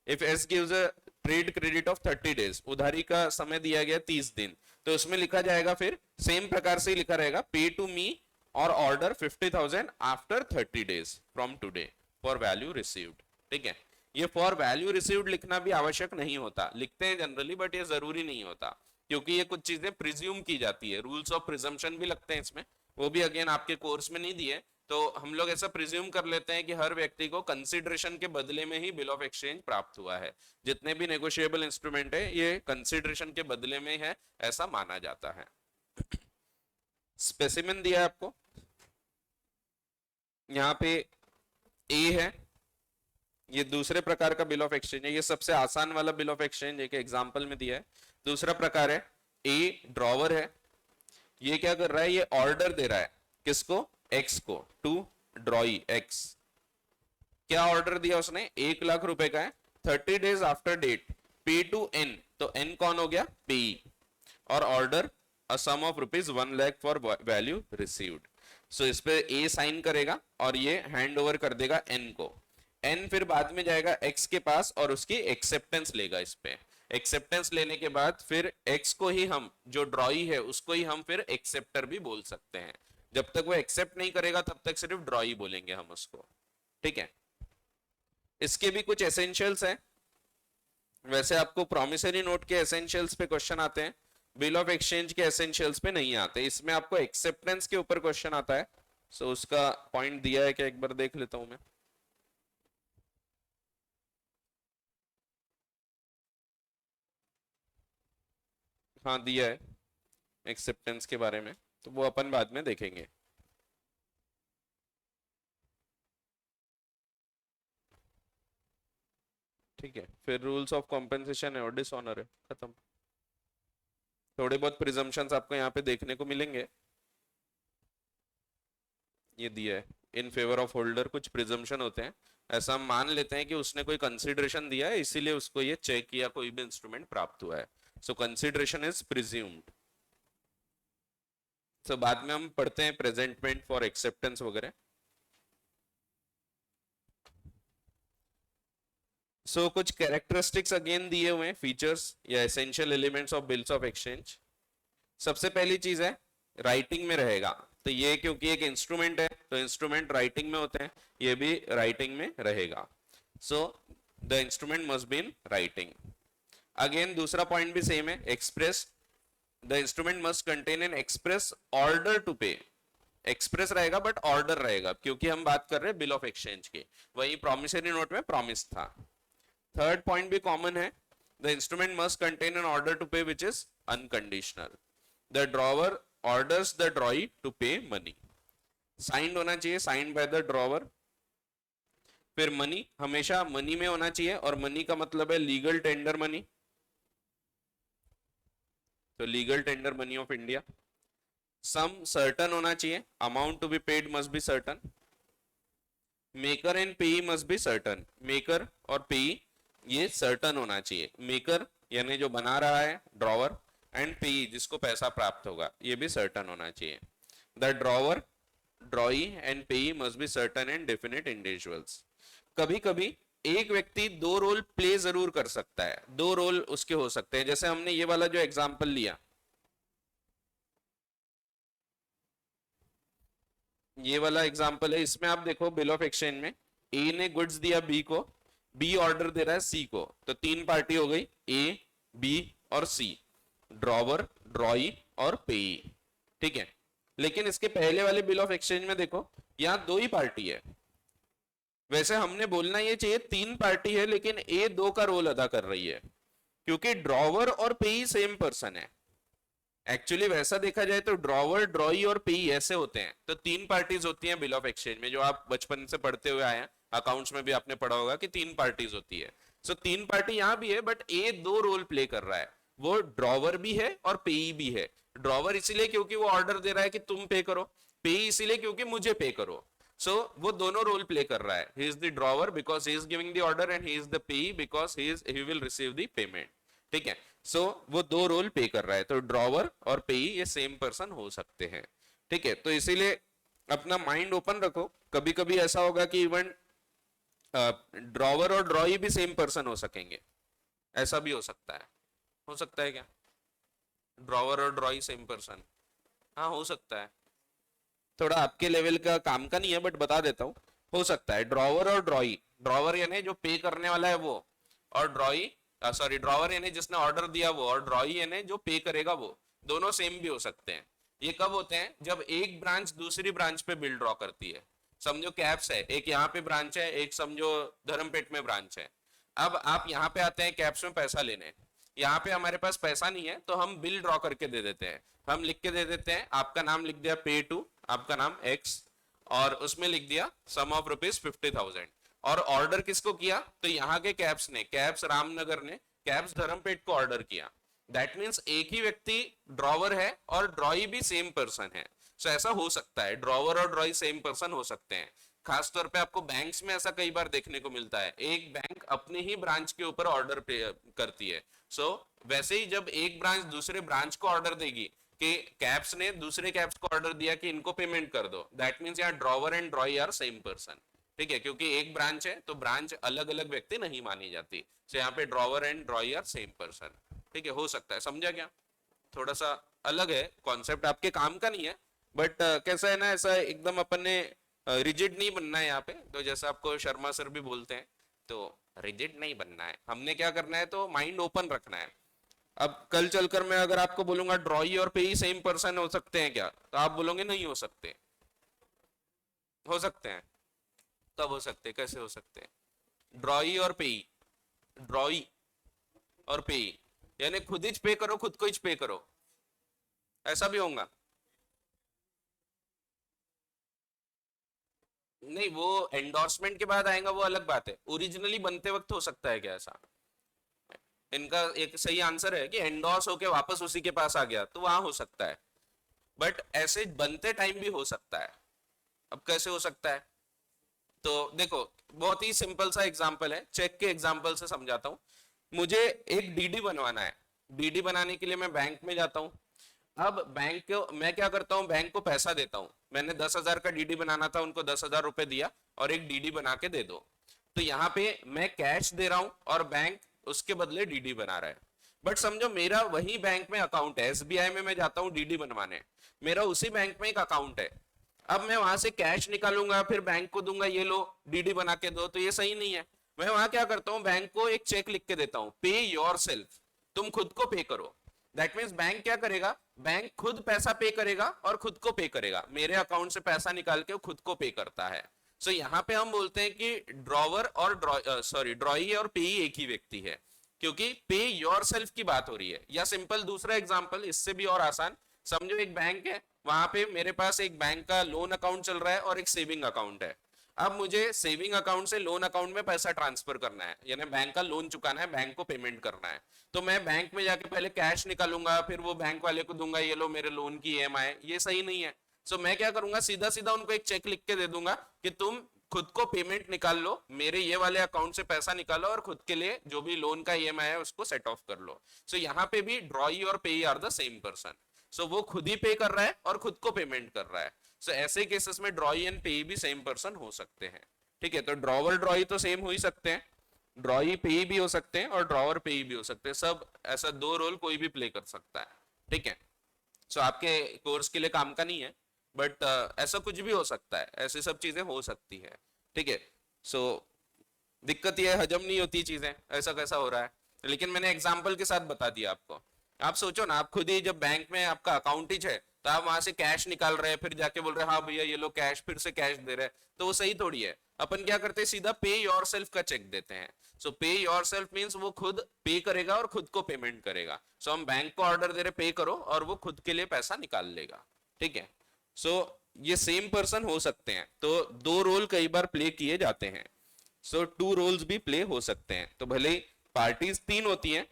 if S gives a trade credit of 30 days, उधारी का समय दिया गया 30 दिन, तो उसमें लिखा जाएगा फिर सेम प्रकार से ही लिखा रहेगा, पे टू मी और order 50,000 after 30 days from today for value received. ठीक है, ये फॉर वैल्यू रिसीव्ड लिखना भी आवश्यक नहीं होता, लिखते हैं जनरली बट ये जरूरी नहीं होता, क्योंकि ये कुछ चीजें प्रिज्यूम की जाती है, रूल्स ऑफ प्रिजम्पशन भी लगते हैं इसमें, वो भी अगेन आपके कोर्स में नहीं दिए, तो हम लोग ऐसा प्रिज्यूम कर लेते हैं कि हर व्यक्ति को कंसिडरेशन के बदले में ही बिल ऑफ एक्सचेंज प्राप्त हुआ है, जितने भी नेगोशिएबल इंस्ट्रूमेंट है ये कंसिडरेशन के बदले में है, ऐसा माना जाता है। स्पेसिमेन दिया है आपको यहाँ पे, ए है, ये दूसरे प्रकार का बिल ऑफ एक्सचेंज है, ये सबसे आसान वाला बिल ऑफ एक्सचेंज एक एग्जांपल में दिया है। दूसरा प्रकार है ए, ड्रॉवर है, ये क्या कर रहा है, ये ऑर्डर दे रहा है किसको, एक्स को, टू ड्रॉई एक्स। क्या ऑर्डर दिया उसने, 1 लाख रुपए का है, 30 days after date, pay to N, तो एन कौन हो गया, पेई, और order a sum of rupees 1 lakh for value received. So इस पे ए साइन करेगा और ये हैंड ओवर कर देगा एन को, एन फिर बाद में जाएगा एक्स के पास और उसकी एक्सेप्टेंस लेगा, इस पे एक्सेप्टेंस लेने के बाद फिर एक्स को ही हम, जो ड्रॉई है उसको ही हम फिर एक्सेप्टर भी बोल सकते हैं, जब तक वो एक्सेप्ट नहीं करेगा तब तक सिर्फ ड्रॉई बोलेंगे हम उसको। ठीक है, इसके भी कुछ एसेंशियल्स हैं, वैसे आपको प्रोमिसरी नोट के एसेंशियल्स पे क्वेश्चन आते हैं, बिल ऑफ एक्सचेंज के एसेंशियल्स पे नहीं आते, इसमें आपको एक्सेप्टेंस के ऊपर क्वेश्चन आता है। सो उसका पॉइंट दिया है क्या, एक बार देख लेता हूं मैं। हाँ दिया है एक्सेप्टेंस के बारे में, तो वो अपन बाद में देखेंगे। ठीक है, फिर रूल्स ऑफ कॉम्पेंसेशन है और डिसऑनर है, खत्म। थोड़े बहुत प्रिजम्पशंस आपको यहाँ पे देखने को मिलेंगे, ये दिया है इन फेवर ऑफ होल्डर, कुछ प्रिजम्पशन होते हैं, ऐसा हम मान लेते हैं कि उसने कोई कंसिडरेशन दिया है इसीलिए उसको ये चेक या कोई भी इंस्ट्रूमेंट प्राप्त हुआ है, सो कंसिडरेशन इज प्रिज्यूम्ड। सो बाद में हम पढ़ते हैं प्रेजेंटमेंट फॉर एक्सेप्टेंस वगैरह। सो कुछ कैरेक्टरिस्टिक्स अगेन दिए हुए हैं, फीचर्स या essential elements of bills of exchange. सबसे पहली चीज है राइटिंग में रहेगा, तो ये क्योंकि एक इंस्ट्रूमेंट है तो इंस्ट्रूमेंट राइटिंग में होते हैं, ये भी राइटिंग में रहेगा, so the instrument must be in writing. Again दूसरा पॉइंट भी सेम है, express, the instrument must contain an express order to pay, express रहेगा बट ऑर्डर रहेगा, क्योंकि हम बात कर रहे हैं बिल ऑफ एक्सचेंज की, वही प्रॉमिसरी नोट में प्रॉमिस था। थर्ड पॉइंट भी कॉमन है, the instrument must contain an order to pay which is unconditional, the drawer orders the drawee to pay money, signed होना चाहिए, साइंड बाय द ड्रॉवर। फिर money हमेशा money में होना चाहिए, और मनी का मतलब है लीगल टेंडर मनी, तो legal tender money of India. Sum certain होना चाहिए, amount to be paid must be certain. Maker and पेई मस्ट बी सर्टन, मेकर और पेई ये सर्टन होना चाहिए, मेकर यानी जो बना रहा है ड्रॉवर, एंड पेई जिसको पैसा प्राप्त होगा, ये भी सर्टन होना चाहिए। द ड्रॉवर, ड्रॉई एंड पेई must be certain and definite individuals. कभी कभी एक व्यक्ति दो रोल प्ले जरूर कर सकता है, दो रोल उसके हो सकते हैं, जैसे हमने ये वाला जो एग्जांपल लिया, ये वाला एग्जांपल है, इसमें आप देखो बिल ऑफ एक्सचेंज में ए ने गुड्स दिया बी को, बी ऑर्डर दे रहा है सी को, तो तीन पार्टी हो गई, ए बी और सी, ड्रॉवर, ड्रॉई और पेई। ठीक है, लेकिन इसके पहले वाले बिल ऑफ एक्सचेंज में देखो यहां दो ही पार्टी है, वैसे हमने बोलना ये चाहिए तीन पार्टी है, लेकिन ए दो का रोल अदा कर रही है, क्योंकि ड्रॉवर और पेई सेम पर्सन है। एक्चुअली वैसा देखा जाए तो ड्रॉवर, ड्रॉई और पेई ऐसे होते हैं, तो तीन पार्टीज होती हैं बिल ऑफ एक्सचेंज में, जो आप बचपन से पढ़ते हुए आए हैं, अकाउंट्स में भी आपने पढ़ा होगा कि तीन पार्टीज होती है। सो तीन पार्टी यहां भी है, बट ए दो रोल प्ले कर रहा है, वो ड्रॉवर भी है और पेई भी है। ड्रॉवर इसीलिए क्योंकि वो ऑर्डर दे रहा है कि तुम पे करो, पेई इसीलिए क्योंकि मुझे पे करो। सो वो दोनों रोल प्ले कर रहा है, he is the drawer because he is giving the order, and he is the payee because he will receive the payment. ठीक है, सो वो दो रोल पे कर रहा है, तो ड्रॉवर और पेई ये सेम पर्सन हो सकते हैं। ठीक है, तो इसीलिए अपना माइंड ओपन रखो, कभी कभी ऐसा होगा कि इवन ड्रॉवर और ड्रॉई भी सेम पर्सन हो सकेंगे, ऐसा भी हो सकता है क्या? ड्रॉवर और ड्रॉई सेम पर्सन? हाँ हो सकता है, थोड़ा आपके लेवल का काम का नहीं है बट बता देता हूँ। हो सकता है ड्रॉवर और ड्रॉई, ड्रॉवर यानी जो पे करने वाला है वो, और ड्रॉई सॉरी ड्रॉवर यानी जिसने ऑर्डर दिया वो, और ड्रॉई यानी जो पे करेगा वो, दोनों सेम भी हो सकते हैं। ये कब होते हैं? जब एक ब्रांच दूसरी ब्रांच पे बिल ड्रॉ करती है। समझो कैप्स है, एक यहाँ पे ब्रांच है, एक समझो धर्मपेट में ब्रांच है। अब आप यहाँ पे आते हैं कैप्स में पैसा लेने, यहाँ पे हमारे पास पैसा नहीं है तो हम बिल ड्रॉ करके दे देते हैं। हम लिख के दे देते हैं, आपका नाम लिख दिया पे टू, आपका नाम एक्स, और उसमें लिख दिया सम ऑफ ₹50,000। और ऑर्डर किसको किया? तो यहाँ के कैप्स ने, कैप्स रामनगर ने कैप्स धर्मपेट को ऑर्डर किया। दैट मीन्स एक ही व्यक्ति ड्रॉवर है और ड्रॉई भी सेम पर्सन है। सो ऐसा हो सकता है, ड्रॉवर और ड्रॉई सेम पर्सन हो सकते हैं। खास तौर पे आपको बैंक्स में ऐसा कई बार देखने को मिलता है, एक बैंक अपने ही ब्रांच के ऊपर ऑर्डर पे करती है। सो वैसे ही जब एक ब्रांच दूसरे ब्रांच को ऑर्डर देगी कि कैप्स ने दूसरे कैप्स को ऑर्डर दिया कि इनको पेमेंट कर दो, दैट मीन्स यहाँ drawer and drawee are same person. ठीक है, क्योंकि एक ब्रांच है तो ब्रांच अलग अलग व्यक्ति नहीं मानी जाती। सो यहाँ पे drawer and drawee are same person. ठीक है, हो सकता है, समझा क्या? थोड़ा सा अलग है कॉन्सेप्ट, आपके काम का नहीं है बट कैसा है ना, ऐसा एकदम अपन ने रिजिड नहीं बनना है यहाँ पे। तो जैसा आपको शर्मा सर भी बोलते हैं, तो रिजिड नहीं बनना है, हमने क्या करना है तो माइंड ओपन रखना है। अब कल चलकर मैं अगर आपको बोलूंगा ड्रॉई और पेई सेम पर्सन हो सकते हैं क्या, तो आप बोलोगे नहीं हो सकते। हो सकते हैं, कब हो सकते हैं, कैसे हो सकते हैं? ड्रॉई और पेई, ड्रॉई और पेई यानी खुद ही पे करो, खुद को ही पे करो, ऐसा भी होगा? नहीं, वो एंडोर्समेंट के बाद आएगा वो अलग बात है, ओरिजिनली बनते वक्त हो सकता है क्या ऐसा? इनका एक सही आंसर है कि एंडोर्स होके वापस उसी के पास आ गया तो वहां हो सकता है, बट ऐसे बनते टाइम भी हो सकता है। अब कैसे हो सकता है? तो देखो, बहुत ही सिंपल सा एग्जांपल है, चेक के एग्जांपल से समझाता हूँ। मुझे एक डीडी बनवाना है, डीडी बनाने के लिए मैं बैंक में जाता हूँ। अब बैंक को मैं क्या करता हूँ, बैंक को पैसा देता हूँ, मैंने 10,000 का डीडी बनाना था, उनको 10,000 रुपए दिया और एक डीडी बना के दे दो। तो यहाँ पे मैं कैश दे रहा हूँ और बैंक उसके बदले डीडी बना रहा है। बट समझो मेरा वही बैंक में अकाउंट है, एसबीआई में मैं जाता हूँ डीडी बनवाने, मेरा उसी बैंक में एक अकाउंट है। अब मैं वहां से कैश निकालूंगा फिर बैंक को दूंगा ये लो डीडी बना के दो, तो ये सही नहीं है। मैं वहां क्या करता हूँ, बैंक को एक चेक लिख के देता हूँ, पे योर सेल्फ, तुम खुद को पे करो। दैट मीन्स बैंक क्या करेगा, बैंक खुद पैसा पे करेगा और खुद को पे करेगा, मेरे अकाउंट से पैसा निकाल के खुद को पे करता है। सो यहाँ पे हम बोलते हैं कि ड्रॉवर और ड्रॉई और पेई एक ही व्यक्ति है, क्योंकि पे योर सेल्फ की बात हो रही है। या सिंपल दूसरा एग्जांपल इससे भी और आसान, समझो एक बैंक है, वहां पे मेरे पास एक बैंक का लोन अकाउंट चल रहा है और एक सेविंग अकाउंट है। अब मुझे सेविंग अकाउंट से लोन अकाउंट में पैसा ट्रांसफर करना है, यानी बैंक का लोन चुकाना है, बैंक को पेमेंट करना है। तो मैं बैंक में जाके पहले कैश निकालूंगा फिर वो बैंक वाले को दूंगा, ये लो मेरे लोन की ईएमआई, ये सही नहीं है। सो मैं क्या करूंगा, सीधा सीधा उनको एक चेक लिख के दे दूंगा कि तुम खुद को पेमेंट निकाल लो, मेरे ये वाले अकाउंट से पैसा निकालो और खुद के लिए जो भी लोन का ईएमआई है उसको सेट ऑफ कर लो। सो यहाँ पे भी ड्रॉई और पेई आर द सेम पर्सन। सो वो खुद ही पे कर रहा है और खुद को पेमेंट कर रहा है। सो ऐसे केसेस में ड्रॉई एंड पेई भी सेम पर्सन हो सकते हैं। ठीक है, तो ड्रॉवर ड्रॉई तो सेम हो ही सकते हैं, ड्रॉई पेई भी हो सकते हैं और ड्रॉवर पेई भी हो सकते हैं, सब ऐसा दो रोल कोई भी प्ले कर सकता है। ठीक है, सो आपके कोर्स के लिए काम का नहीं है बट ऐसा कुछ भी हो सकता है, ऐसी सब चीजें हो सकती है। ठीक है, सो दिक्कत ये हजम नहीं होती चीजें, ऐसा कैसा हो रहा है, लेकिन मैंने एग्जाम्पल के साथ बता दिया आपको। आप सोचो ना, आप खुद ही जब बैंक में आपका अकाउंट ही है तो आप वहां से कैश निकाल रहे हैं फिर जाके बोल रहे हैं हाँ भैया ये लो कैश, फिर से कैश दे रहे हैं, तो वो सही थोड़ी है। अपन क्या करते हैं, सीधा पे योर सेल्फ का चेक देते हैं। सो पे योर सेल्फ मीन्स वो खुद पे करेगा और खुद को पेमेंट करेगा। सो हम बैंक को ऑर्डर दे रहे पे करो और वो खुद के लिए पैसा निकाल लेगा। ठीक है, सो ये सेम पर्सन हो सकते हैं, तो दो रोल कई बार प्ले किए जाते हैं। सो टू रोल्स भी प्ले हो सकते हैं, तो भले पार्टीज तीन होती हैं,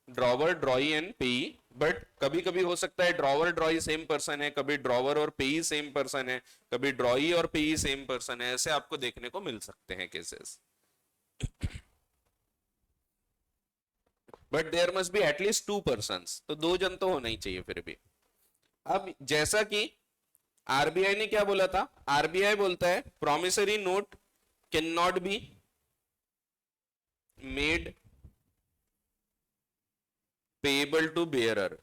ड्रॉवर ड्रॉई एंड पेई, बट कभी कभी हो सकता है ड्रॉवर ड्रॉई सेम पर्सन है, कभी ड्रॉवर और पेई सेम पर्सन है, कभी ड्रॉई और पेई सेम पर्सन है, ऐसे आपको देखने को मिल सकते हैं cases. But there must be at least two persons, तो दो जन तो होना ही चाहिए फिर भी। अब जैसा कि आरबीआई ने क्या बोला था, आरबीआई बोलता है promissory note can not be made payable to bearer,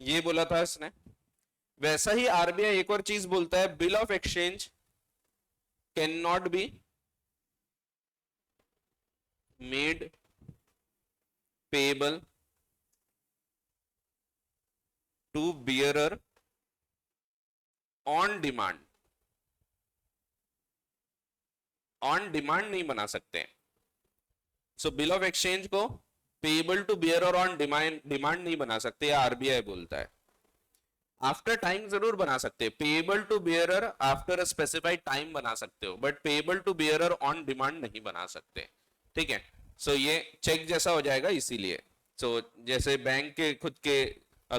ये बोला था इसने। वैसा ही आरबीआई एक और चीज बोलता है, bill of exchange can not be made payable to bearer on demand. On demand नहीं बना सकते। सो बिल ऑफ एक्सचेंज को payable to bearer on demand नहीं बना सकते, आरबीआई बोलता है। आफ्टर टाइम जरूर बना सकते हैं, payable to bearer after a specified time बना सकते हो, but payable to bearer on demand नहीं बना सकते। ठीक है, सो ये चेक जैसा हो जाएगा इसीलिए। सो जैसे बैंक के खुद के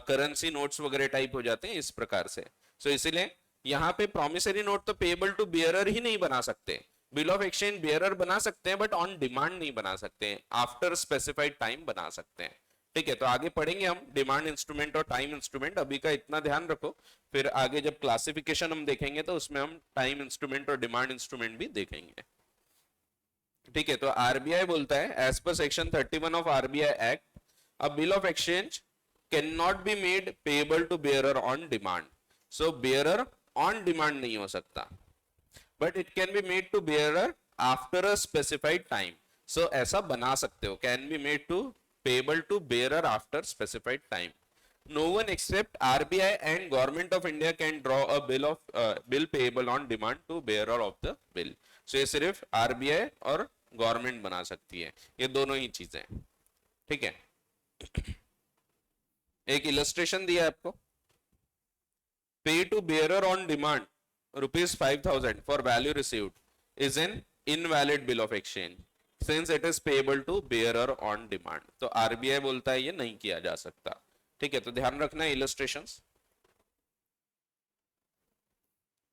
करेंसी नोट्स वगैरह टाइप हो जाते हैं इस प्रकार से। सो इसीलिए यहाँ पे प्रोमिसरी नोट तो पेएबल टू बियरर ही नहीं बना सकते, बिल ऑफ एक्सचेंज बियरर बना सकते हैं बट ऑन डिमांड नहीं बना सकते, आफ्टर स्पेसिफाइड टाइम बना सकते हैं। ठीक है, तो आगे पढ़ेंगे हम डिमांड इंस्ट्रूमेंट और टाइम इंस्ट्रूमेंट, अभी का इतना ध्यान रखो। फिर आगे जब क्लासिफिकेशन हम देखेंगे तो उसमें हम टाइम इंस्ट्रूमेंट और डिमांड इंस्ट्रूमेंट भी देखेंगे। ठीक है, तो आरबीआई बोलता है as per section 31 of RBI act, a bill of exchange can not be made payable to bearer on demand. So bearer on demand नहीं हो सकता, but it can be made to bearer after a specified time. So ऐसा बना सकते हो, can be made to payable to bearer after specified time. No one except RBI and Government of India can draw a bill payable on demand to bearer of the bill. So ये सिर्फ RBI और government बना सकती है, ये दोनों ही चीजें। ठीक है, एक इलस्ट्रेशन दिया है आपको, pay to bearer on demand ₹5,000 for value received is an invalid bill of exchange since it is payable to bearer on demand. तो आरबीआई बोलता है ये नहीं किया जा सकता। ठीक है, तो ध्यान रखना इलस्ट्रेशंस।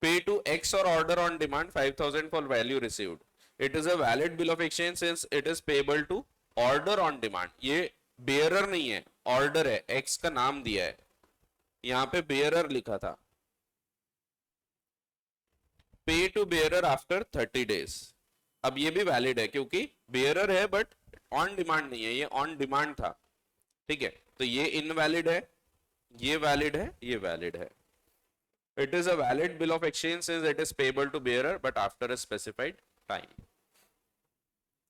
पे टू एक्स और order on demand 5,000 for value received, it is a valid bill of exchange since it is payable to order on demand. ये बेयरर नहीं है, ऑर्डर है, एक्स का नाम दिया है, यहां पे बेयरर लिखा था। पे टू बेयरर आफ्टर 30 डेज, अब ये भी वैलिड है क्योंकि बेयरर है बट ऑन डिमांड नहीं है, ये ऑन डिमांड था। ठीक है, तो ये इनवैलिड है, ये वैलिड है, ये वैलिड है। It is a valid bill of exchange since it is payable to bearer but after a specified time.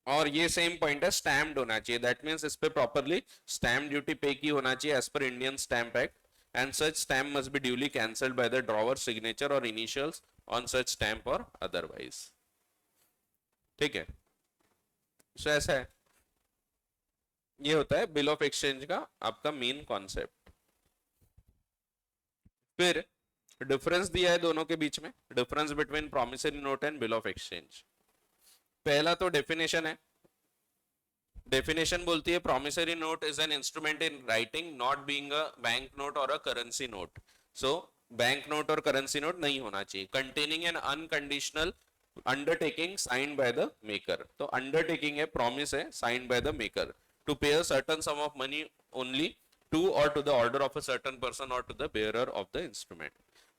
और ये सेम पॉइंट है, स्टैम्प्ड होना चाहिए, दैट मींस इस पे प्रॉपर्ली स्टैम्प ड्यूटी पे की होना चाहिए as per Indian Stamp Act, and such stamp must be duly cancelled by the drawer signature और इनिशियल्स ऑन सच स्टैम्प और अदरवाइज। ठीक है, सो ऐसा है, ये होता है बिल ऑफ एक्सचेंज का आपका मेन कॉन्सेप्ट। फिर डिफरेंस दिया है दोनों के बीच में, difference between promissory note and bill of exchange. पहला तो डेफिनेशन है, डेफिनेशन बोलती है promissory note is an instrument in writing not being a bank note और a currency note. So bank note और करेंसी नोट नहीं होना चाहिए। Containing an unconditional undertaking signed by the maker, तो अंडरटेकिंग है, प्रॉमिस है signed by the maker to pay a certain sum of money only to और to the order of a certain person और to the bearer of the instrument.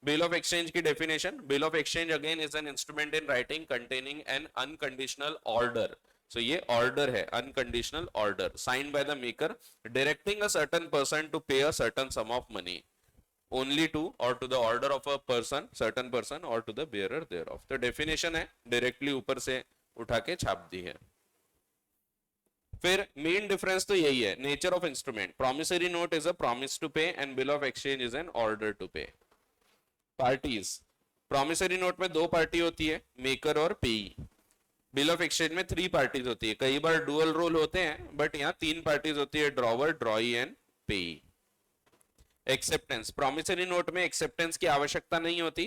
Bill of exchange की definition, bill of exchange again is an instrument in writing containing an unconditional order. So ये order है, unconditional order signed by the maker directing a certain person to pay a certain sum of money only to और to the order of a person, certain person और to the bearer देयरऑफ। तो definition है, directly ऊपर से उठा के छाप दी है। फिर मेन डिफरेंस तो यही है, nature of instrument, promissory note is a promise to pay and bill of exchange is an order to pay. Parties, promissory note में दो पार्टी होती है, मेकर और पेई। बिल ऑफ एक्सचेंज में 3 पार्टीज होती है, कई बार डुअल रोल होते हैं बट यहाँ 3 पार्टीज होती है, ड्रॉवर, ड्रॉई एंड पेई। एक्सेप्टेंस, प्रॉमिसरी नोट में एक्सेप्टेंस की आवश्यकता नहीं होती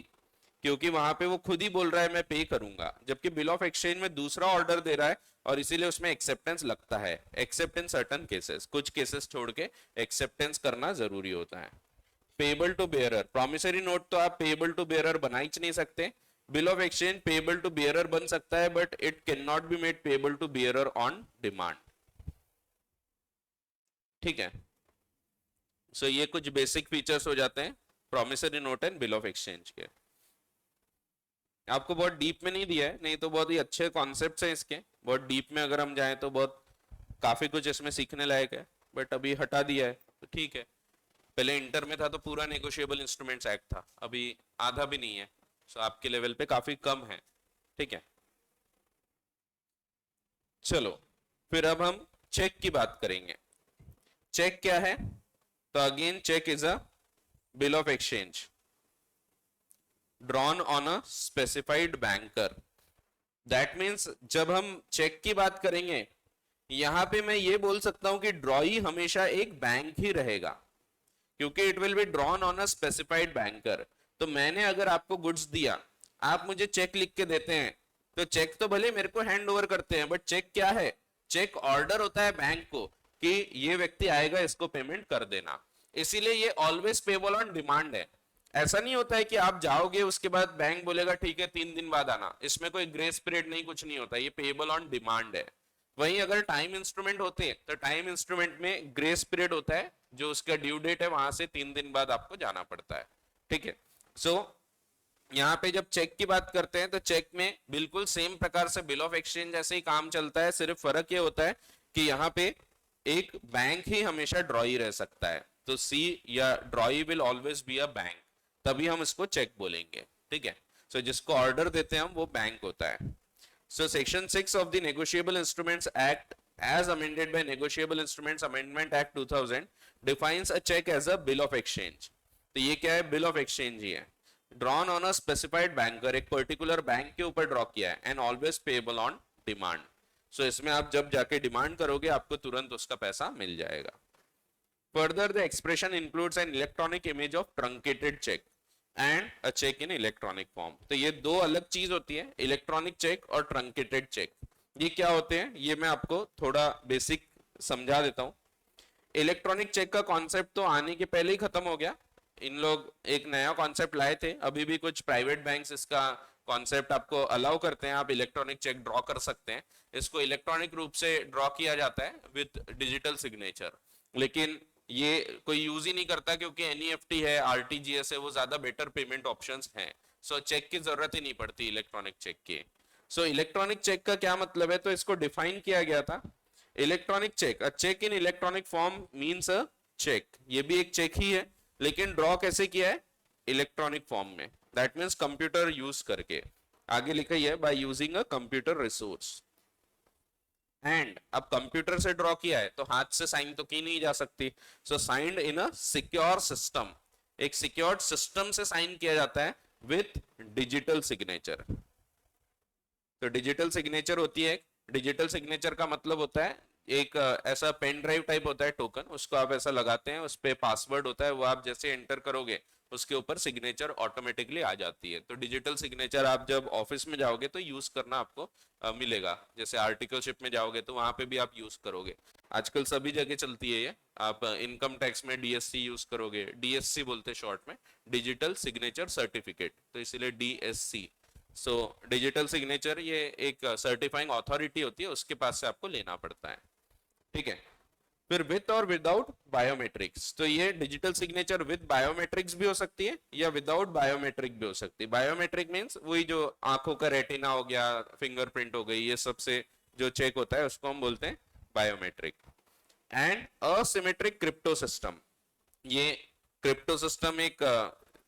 क्योंकि वहां पे वो खुद ही बोल रहा है मैं पे करूंगा, जबकि बिल ऑफ एक्सचेंज में दूसरा ऑर्डर दे रहा है और इसीलिए उसमें एक्सेप्टेंस लगता है, एक्सेप्ट इन सर्टेन केसेस, कुछ केसेस छोड़ के एक्सेप्टेंस करना जरूरी होता है। Payable to bearer, promissory note तो आप पेबल टू बेयरर बना ही नहीं सकते, bill of exchange payable to bearer बन सकता है but it can not be made payable to bearer on demand. ठीक है, सो ये कुछ बेसिक फीचर्स हो जाते हैं promissory note and bill of exchange के। आपको बहुत डीप में नहीं दिया है, नहीं तो बहुत ही अच्छे कॉन्सेप्ट्स हैं इसके, बहुत डीप में अगर हम जाएं तो बहुत काफी कुछ इसमें सीखने लायक है, बट अभी हटा दिया है तो ठीक है। पहले इंटर में था तो पूरा नेगोशिएबल इंस्ट्रूमेंट्स एक्ट था, अभी आधा भी नहीं है, सो आपके लेवल पे काफी कम है, ठीक है। चलो फिर अब हम चेक की बात करेंगे। चेक क्या है? तो again cheque is a bill of exchange drawn on a specified banker. That means जब हम चेक की बात करेंगे, यहां पे मैं ये बोल सकता हूं कि ड्रॉई हमेशा एक बैंक ही रहेगा, क्योंकि it will be drawn on a specified banker. तो मैंने अगर आपको गुड्स दिया, आप मुझे चेक लिख के देते हैं, तो चेक तो भले मेरे को हैंड ओवर करते हैं, बट चेक क्या है? चेक ऑर्डर होता है बैंक को कि ये व्यक्ति आएगा, इसको पेमेंट कर देना। इसीलिए ये ऑलवेज पेबल ऑन डिमांड है। ऐसा नहीं होता है कि आप जाओगे उसके बाद बैंक बोलेगा ठीक है 3 दिन बाद आना, इसमें कोई ग्रेस पीरियड नहीं, कुछ नहीं होता, ये पेबल ऑन डिमांड है। वहीं अगर टाइम इंस्ट्रूमेंट होते हैं तो टाइम इंस्ट्रूमेंट में ग्रेस पीरियड होता है, जो उसका ड्यू डेट है वहां से 3 दिन बाद आपको जाना पड़ता है, ठीक है। सो यहाँ पे जब चेक की बात करते हैं तो चेक में बिल्कुल सेम प्रकार से बिल ऑफ एक्सचेंज जैसे ही काम चलता है, सिर्फ फर्क ये होता है कि यहाँ पे एक बैंक ही हमेशा ड्रॉई रह सकता है, तो सी या ड्रॉई will always be a bank, तभी हम इसको चेक बोलेंगे, ठीक है। सो जिसको ऑर्डर देते हैं हम, वो बैंक होता है। So Section 6 of the Negotiable Instruments Act, as amended by Negotiable Instruments Amendment Act 2000, defines a check as a bill of exchange. तो ये क्या है? बिल ऑफ एक्सचेंज ही है। Drawn on a specified banker, एक particular bank के ऊपर draw किया है, and always payable on demand. So इसमें आप जब जाके डिमांड करोगे, आपको तुरंत उसका पैसा मिल जाएगा। Further, the expression includes an electronic image of truncated check and a check in electronic form. तो ये दो अलग चीज होती है, इलेक्ट्रॉनिक चेक और ट्रंकेटेड चेक। ये क्या होते हैं, ये मैं आपको थोड़ा बेसिक समझा देता हूँ। इलेक्ट्रॉनिक चेक का कॉन्सेप्ट तो आने के पहले ही खत्म हो गया, इन लोग एक नया कॉन्सेप्ट लाए थे। अभी भी कुछ प्राइवेट बैंक्स इसका कॉन्सेप्ट आपको अलाउ करते हैं, आप इलेक्ट्रॉनिक चेक ड्रॉ कर सकते हैं। इसको इलेक्ट्रॉनिक रूप से ड्रॉ किया जाता है विद डिजिटल सिग्नेचर, लेकिन ये कोई यूज ही नहीं करता, क्योंकि एनईएफटी है, आरटीजीएस है, वो ज्यादा बेटर पेमेंट ऑप्शंस हैं। सो चेक की जरूरत ही नहीं पड़ती इलेक्ट्रॉनिक चेक की। सो इलेक्ट्रॉनिक चेक का क्या मतलब है? तो इसको डिफाइन किया गया था, electronic cheque, a cheque in electronic form means a cheque. ये भी एक चेक ही है, लेकिन ड्रॉ कैसे किया है? इलेक्ट्रॉनिक फॉर्म में, दैट मीन्स कंप्यूटर यूज करके। आगे लिखा ही है, by using a computer resource. And अब कंप्यूटर से ड्रॉ किया है तो हाथ से साइन तो की नहीं जा सकती, so signed in a secure system, एक सिक्योर्ड सिस्टम से साइन किया जाता है विथ डिजिटल सिग्नेचर। तो डिजिटल सिग्नेचर होती है, डिजिटल सिग्नेचर का मतलब होता है एक ऐसा पेन ड्राइव टाइप होता है टोकन, उसको आप ऐसा लगाते हैं, उस पे पासवर्ड होता है, वो आप जैसे एंटर करोगे उसके ऊपर सिग्नेचर ऑटोमेटिकली आ जाती है। तो डिजिटल सिग्नेचर आप जब ऑफिस में जाओगे तो यूज करना आपको मिलेगा, जैसे आर्टिकलशिप में जाओगे तो वहां पे भी आप यूज करोगे। आजकल सभी जगह चलती है ये, आप इनकम टैक्स में डीएससी यूज करोगे, डीएससी बोलते हैं शॉर्ट में, डिजिटल सिग्नेचर सर्टिफिकेट, तो इसीलिए डीएससी। सो डिजिटल सिग्नेचर ये एक सर्टिफाइंग अथॉरिटी होती है, उसके पास से आपको लेना पड़ता है, ठीक है। फिर विथ और विदाउट बायोमेट्रिक्स, तो ये डिजिटल सिग्नेचर विद बायोमेट्रिक्स भी हो सकती है या विदाउट बायोमेट्रिक भी हो सकती है। बायोमेट्रिक मींस वही जो आंखों का रेटिना हो गया, फिंगरप्रिंट हो गई, ये सबसे जो चेक होता है उसको हम बोलते हैं biometric. And asymmetric crypto system, ये क्रिप्टो सिस्टम एक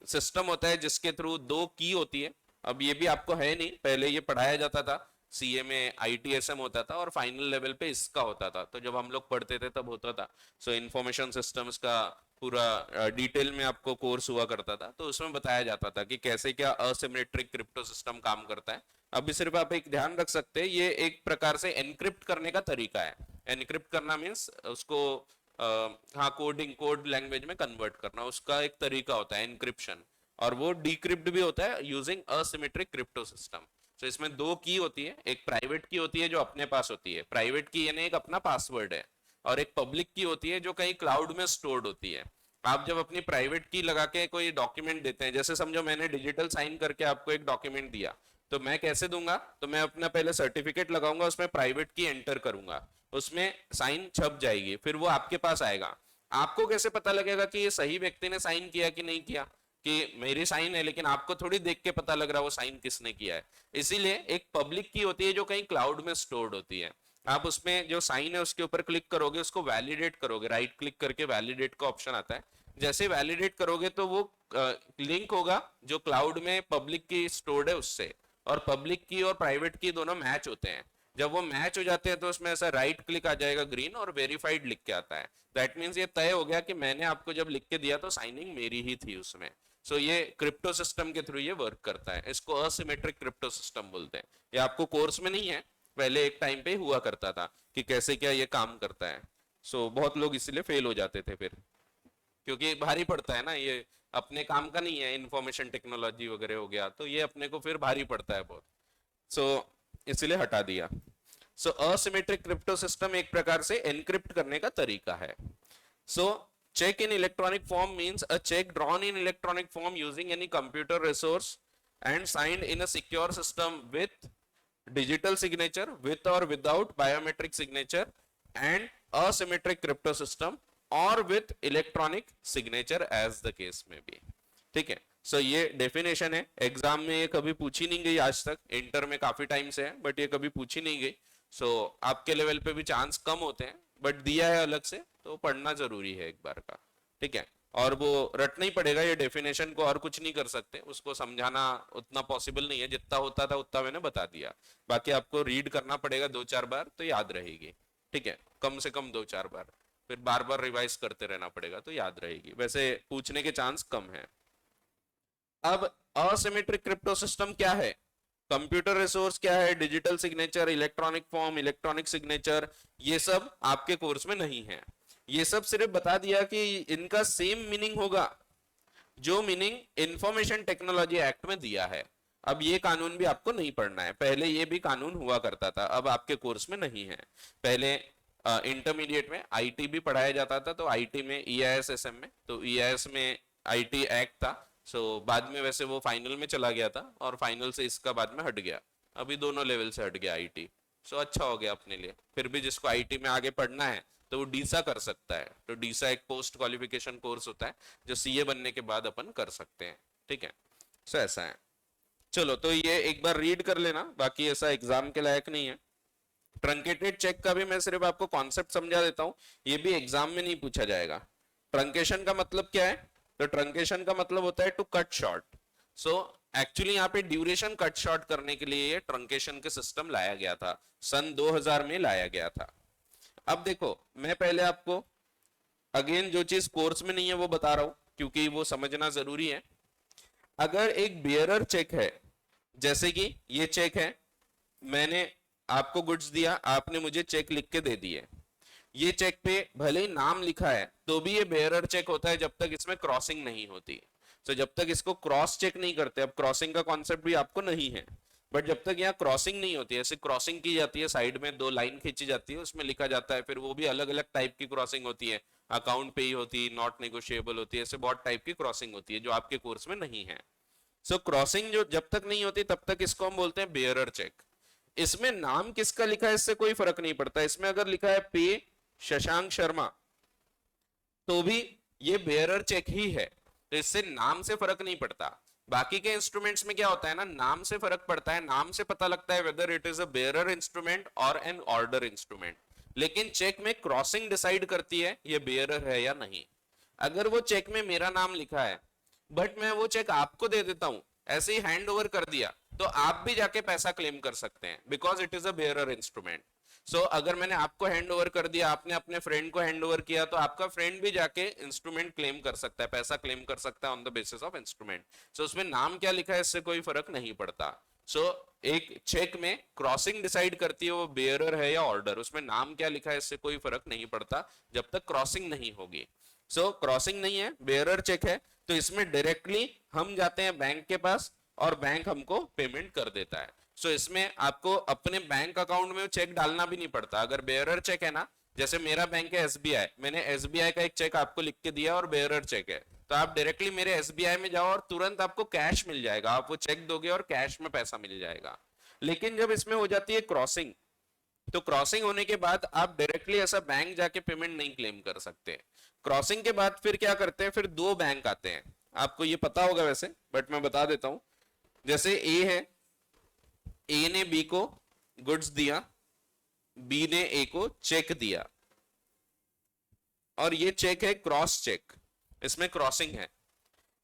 सिस्टम होता है जिसके थ्रू दो की होती है। अब ये भी आपको है नहीं, पहले ये पढ़ाया जाता था, सीए में आईटीएसएम होता था और फाइनल लेवल पे इसका होता था, तो जब हम लोग पढ़ते थे तब होता था। सो इंफॉर्मेशन सिस्टम्स का पूरा डिटेल में आपको कोर्स हुआ करता था, तो उसमें बताया जाता था कि कैसे क्या असिमेट्रिक क्रिप्टो सिस्टम काम करता है। अभी सिर्फ आप एक ध्यान रख सकते हैं, ये एक प्रकार से एनक्रिप्ट करने का तरीका है। एनक्रिप्ट करना मीन्स उसको हाँ कोड लैंग्वेज में कन्वर्ट करना, उसका एक तरीका होता है एनक्रिप्शन, और वो डिक्रिप्ट भी होता है यूजिंग असिमेट्रिक क्रिप्टो सिस्टम। तो इसमें दो की होती है, एक प्राइवेट की होती है जो अपने पास होती है, प्राइवेट की यानी एक अपना पासवर्ड है, और एक पब्लिक की होती है जो कहीं क्लाउड में स्टोर्ड होती है। आप जब अपनी प्राइवेट की लगा के कोई डॉक्यूमेंट देते हैं, जैसे समझो मैंने डिजिटल साइन करके आपको एक डॉक्यूमेंट दिया, तो मैं कैसे दूंगा? तो मैं अपना पहले सर्टिफिकेट लगाऊंगा, उसमें प्राइवेट की एंटर करूंगा, उसमें साइन छप जाएगी, फिर वो आपके पास आएगा। आपको कैसे पता लगेगा कि ये सही व्यक्ति ने साइन किया कि नहीं किया? कि मेरी साइन है, लेकिन आपको थोड़ी देख के पता लग रहा वो साइन किसने किया है। इसीलिए एक पब्लिक की होती है जो कहीं क्लाउड में स्टोर्ड होती है। आप उसमें जो साइन है उसके ऊपर क्लिक करोगे, उसको वैलिडेट करोगे, राइट क्लिक करके वैलिडेट का ऑप्शन आता है। जैसे वैलिडेट करोगे तो वो लिंक होगा जो क्लाउड में पब्लिक की स्टोर्ड है उससे, और पब्लिक की और प्राइवेट की दोनों मैच होते हैं। जब वो मैच हो जाते हैं तो उसमें ऐसा राइट क्लिक आ जाएगा ग्रीन और वेरीफाइड लिख के आता है। दैट मीन्स ये तय हो गया कि मैंने आपको जब लिख के दिया तो साइनिंग मेरी ही थी उसमें। सो ये क्रिप्टो सिस्टम के थ्रू ये वर्क करता है। इसको असिमेट्रिक क्रिप्टो सिस्टम बोलते हैं। ये आपको कोर्स में नहीं है, पहले एक टाइम पे हुआ करता था कि कैसे क्या ये काम करता है। सो बहुत लोग इसलिए फेल हो जाते थे फिर, क्योंकि भारी पड़ता है ना, ये अपने काम का नहीं है, इंफॉर्मेशन टेक्नोलॉजी वगैरह हो गया तो ये अपने को फिर भारी पड़ता है बहुत। सो इसलिए हटा दिया। सो असिमेट्रिक क्रिप्टो सिस्टम एक प्रकार से एनक्रिप्ट करने का तरीका है। सो check in electronic form means a check drawn in electronic form using any computer resource and signed in a secure system with digital signature, with or without biometric signature, and asymmetric crypto system or with electronic signature as the case may be। ठीक है। सो ये definition है, exam में ये कभी पूछी नहीं गई आज तक, इंटर में काफी टाइम से है बट ये कभी पूछी नहीं गई। सो आपके लेवल पे भी चांस कम होते हैं, बट दिया है अलग से तो पढ़ना जरूरी है एक बार का। ठीक है। और वो रटना ही पड़ेगा ये डेफिनेशन को, और कुछ नहीं कर सकते, उसको समझाना उतना पॉसिबल नहीं है। जितना होता था उतना मैंने बता दिया, बाकी आपको रीड करना पड़ेगा 2-4 बार तो याद रहेगी। ठीक है, कम से कम 2-4 बार, फिर बार बार रिवाइज करते रहना पड़ेगा तो याद रहेगी। वैसे पूछने के चांस कम है। अब असिमेट्रिक क्रिप्टो सिस्टम क्या है, कंप्यूटर रिसोर्स क्या है, digital signature, electronic form, electronic signature, ये सब आपके कोर्स में नहीं है। ये सब सिर्फ बता दिया कि इनका सेम मीनिंग होगा जो मीनिंग इंफॉर्मेशन टेक्नोलॉजी एक्ट में दिया है। अब ये कानून भी आपको नहीं पढ़ना है, पहले ये भी कानून हुआ करता था, अब आपके कोर्स में नहीं है। पहले इंटरमीडिएट में आईटी भी पढ़ाया जाता था, तो आईटी में ईआईएस में, तो ईआईएस में आईटी एक्ट था। सो बाद में वैसे वो फाइनल में चला गया था और फाइनल से इसका बाद में हट गया, अभी दोनों लेवल से हट गया आईटी। सो अच्छा हो गया अपने लिए। फिर भी जिसको आईटी में आगे पढ़ना है तो वो डीसा कर सकता है। तो डीसा एक पोस्ट क्वालिफिकेशन कोर्स होता है जो सीए बनने के बाद अपन कर सकते हैं। ठीक है, सो ऐसा है। चलो तो ये एक बार रीड कर लेना, बाकी ऐसा एग्जाम के लायक नहीं है। ट्रंकेटेड चेक का भी मैं सिर्फ आपको कॉन्सेप्ट समझा देता हूं, ये भी एग्जाम में नहीं पूछा जाएगा। ट्रंकेशन का मतलब क्या है, तो ट्रंकेशन का मतलब होता है to cut short. So actually यहाँ पे ड्यूरेशन कट शॉर्ट करने के लिए ये ट्रंकेशन के सिस्टम लाया गया था, सन 2000 में लाया गया था। अब देखो, मैं पहले आपको अगेन जो चीज कोर्स में नहीं है वो बता रहा हूं क्योंकि वो समझना जरूरी है। अगर एक बियरर चेक है, जैसे कि ये चेक है, मैंने आपको गुड्स दिया, आपने मुझे चेक लिख के दे दिए, ये चेक पे भले ही नाम लिखा है तो भी ये बेयरर चेक होता है जब तक इसमें क्रॉसिंग नहीं होती। तो जब तक इसको क्रॉस चेक नहीं करते, अब क्रॉसिंग का कॉन्सेप्ट भी आपको नहीं है, बट जब तक यहाँ क्रॉसिंग नहीं होती, ऐसे क्रॉसिंग की जाती है, साइड में 2 लाइन खींची जाती है, उसमें लिखा जाता है, फिर वो भी अलग अलग टाइप की क्रॉसिंग होती है, अकाउंट पे ही होती है, नॉट नेगोशिएबल होती है, ऐसे बहुत टाइप की क्रॉसिंग होती है जो आपके कोर्स में नहीं है। सो क्रॉसिंग जो जब तक नहीं होती तब तक इसको हम बोलते हैं बेयरर चेक। इसमें नाम किसका लिखा है इससे कोई फर्क नहीं पड़ता, इसमें अगर लिखा है पे शशांक शर्मा तो भी ये बेयरर चेक ही है, तो इससे नाम से फर्क नहीं पड़ता। बाकी के इंस्ट्रूमेंट्स में क्या होता है ना, नाम से फर्क पड़ता है, नाम से पता लगता है whether it is a bearer instrument और एन ऑर्डर इंस्ट्रूमेंट। लेकिन चेक में क्रॉसिंग डिसाइड करती है ये बेयरर है या नहीं। अगर वो चेक में मेरा नाम लिखा है बट मैं वो चेक आपको दे देता हूं, ऐसे ही हैंड ओवर कर दिया, तो आप भी जाके पैसा क्लेम कर सकते हैं because it is a bearer instrument. So अगर मैंने आपको हैंड ओवर कर दिया, आपने अपने फ्रेंड को हैंड ओवर किया, तो आपका फ्रेंड भी जाके इंस्ट्रूमेंट क्लेम कर सकता है, पैसा क्लेम कर सकता है on the basis of instrument. So उसमें नाम क्या लिखा है इससे कोई फर्क नहीं पड़ता। सो एक चेक में क्रॉसिंग डिसाइड करती है वो बेयरर है या ऑर्डर, उसमें नाम क्या लिखा है इससे कोई फर्क नहीं पड़ता जब तक क्रॉसिंग नहीं होगी। सो क्रॉसिंग नहीं है, बेयरर चेक है, तो इसमें डायरेक्टली हम जाते हैं बैंक के पास और बैंक हमको पेमेंट कर देता है। सो इसमें आपको अपने बैंक अकाउंट में चेक डालना भी नहीं पड़ता। अगर बेयरर चेक है ना, जैसे मेरा बैंक है एसबीआई, मैंने एसबीआई का एक चेक आपको लिख के दिया और बेयरर चेक है, तो आप डायरेक्टली मेरे एसबीआई में जाओ और तुरंत आपको कैश मिल जाएगा, आप वो चेक दोगे और कैश में पैसा मिल जाएगा। लेकिन जब इसमें हो जाती है क्रॉसिंग, तो क्रॉसिंग होने के बाद आप डायरेक्टली ऐसा बैंक जाके पेमेंट नहीं क्लेम कर सकते। क्रॉसिंग के बाद फिर क्या करते हैं, फिर 2 बैंक आते हैं, आपको ये पता होगा वैसे, बट मैं बता देता हूं। जैसे ए है, ए ने बी को गुड्स दिया, बी ने ए को चेक दिया, और ये चेक है क्रॉस चेक, इसमें क्रॉसिंग है।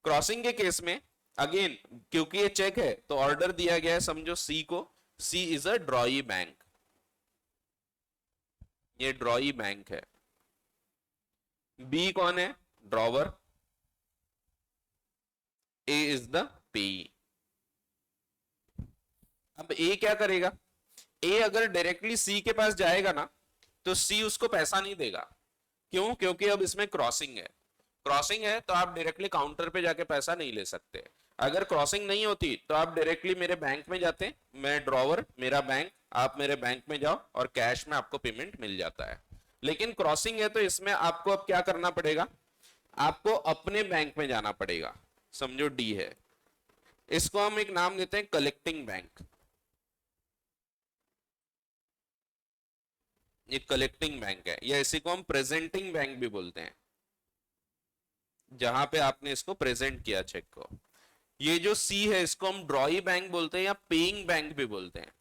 क्रॉसिंग के केस में अगेन क्योंकि ये चेक है तो ऑर्डर दिया गया है, समझो सी को, सी इज अ ड्रॉई बैंक, ये ड्रॉई बैंक है। बी कौन है? ड्रॉवर। ए इज द पेई। अब ए क्या करेगा? ए अगर डायरेक्टली सी के पास जाएगा ना तो सी उसको पैसा नहीं देगा। क्यों? क्योंकि अब इसमें क्रॉसिंग है। क्रॉसिंग है तो आप डायरेक्टली काउंटर पे जाके पैसा नहीं ले सकते। अगर क्रॉसिंग नहीं होती तो आप डायरेक्टली मेरे बैंक में जाते, मैं ड्रॉवर, मेरा बैंक, आप मेरे बैंक में जाओ और कैश में आपको पेमेंट मिल जाता है। लेकिन क्रॉसिंग है तो इसमें आपको अब क्या करना पड़ेगा? आपको अपने बैंक में जाना पड़ेगा। समझो डी है, इसको हम एक नाम देते हैं कलेक्टिंग बैंक। ये कलेक्टिंग बैंक है, या इसी को हम प्रेजेंटिंग बैंक भी बोलते हैं, जहां पे आपने इसको प्रेजेंट किया चेक को। ये जो सी है इसको हम ड्रॉई बैंक बोलते हैं या पेइंग बैंक भी बोलते हैं।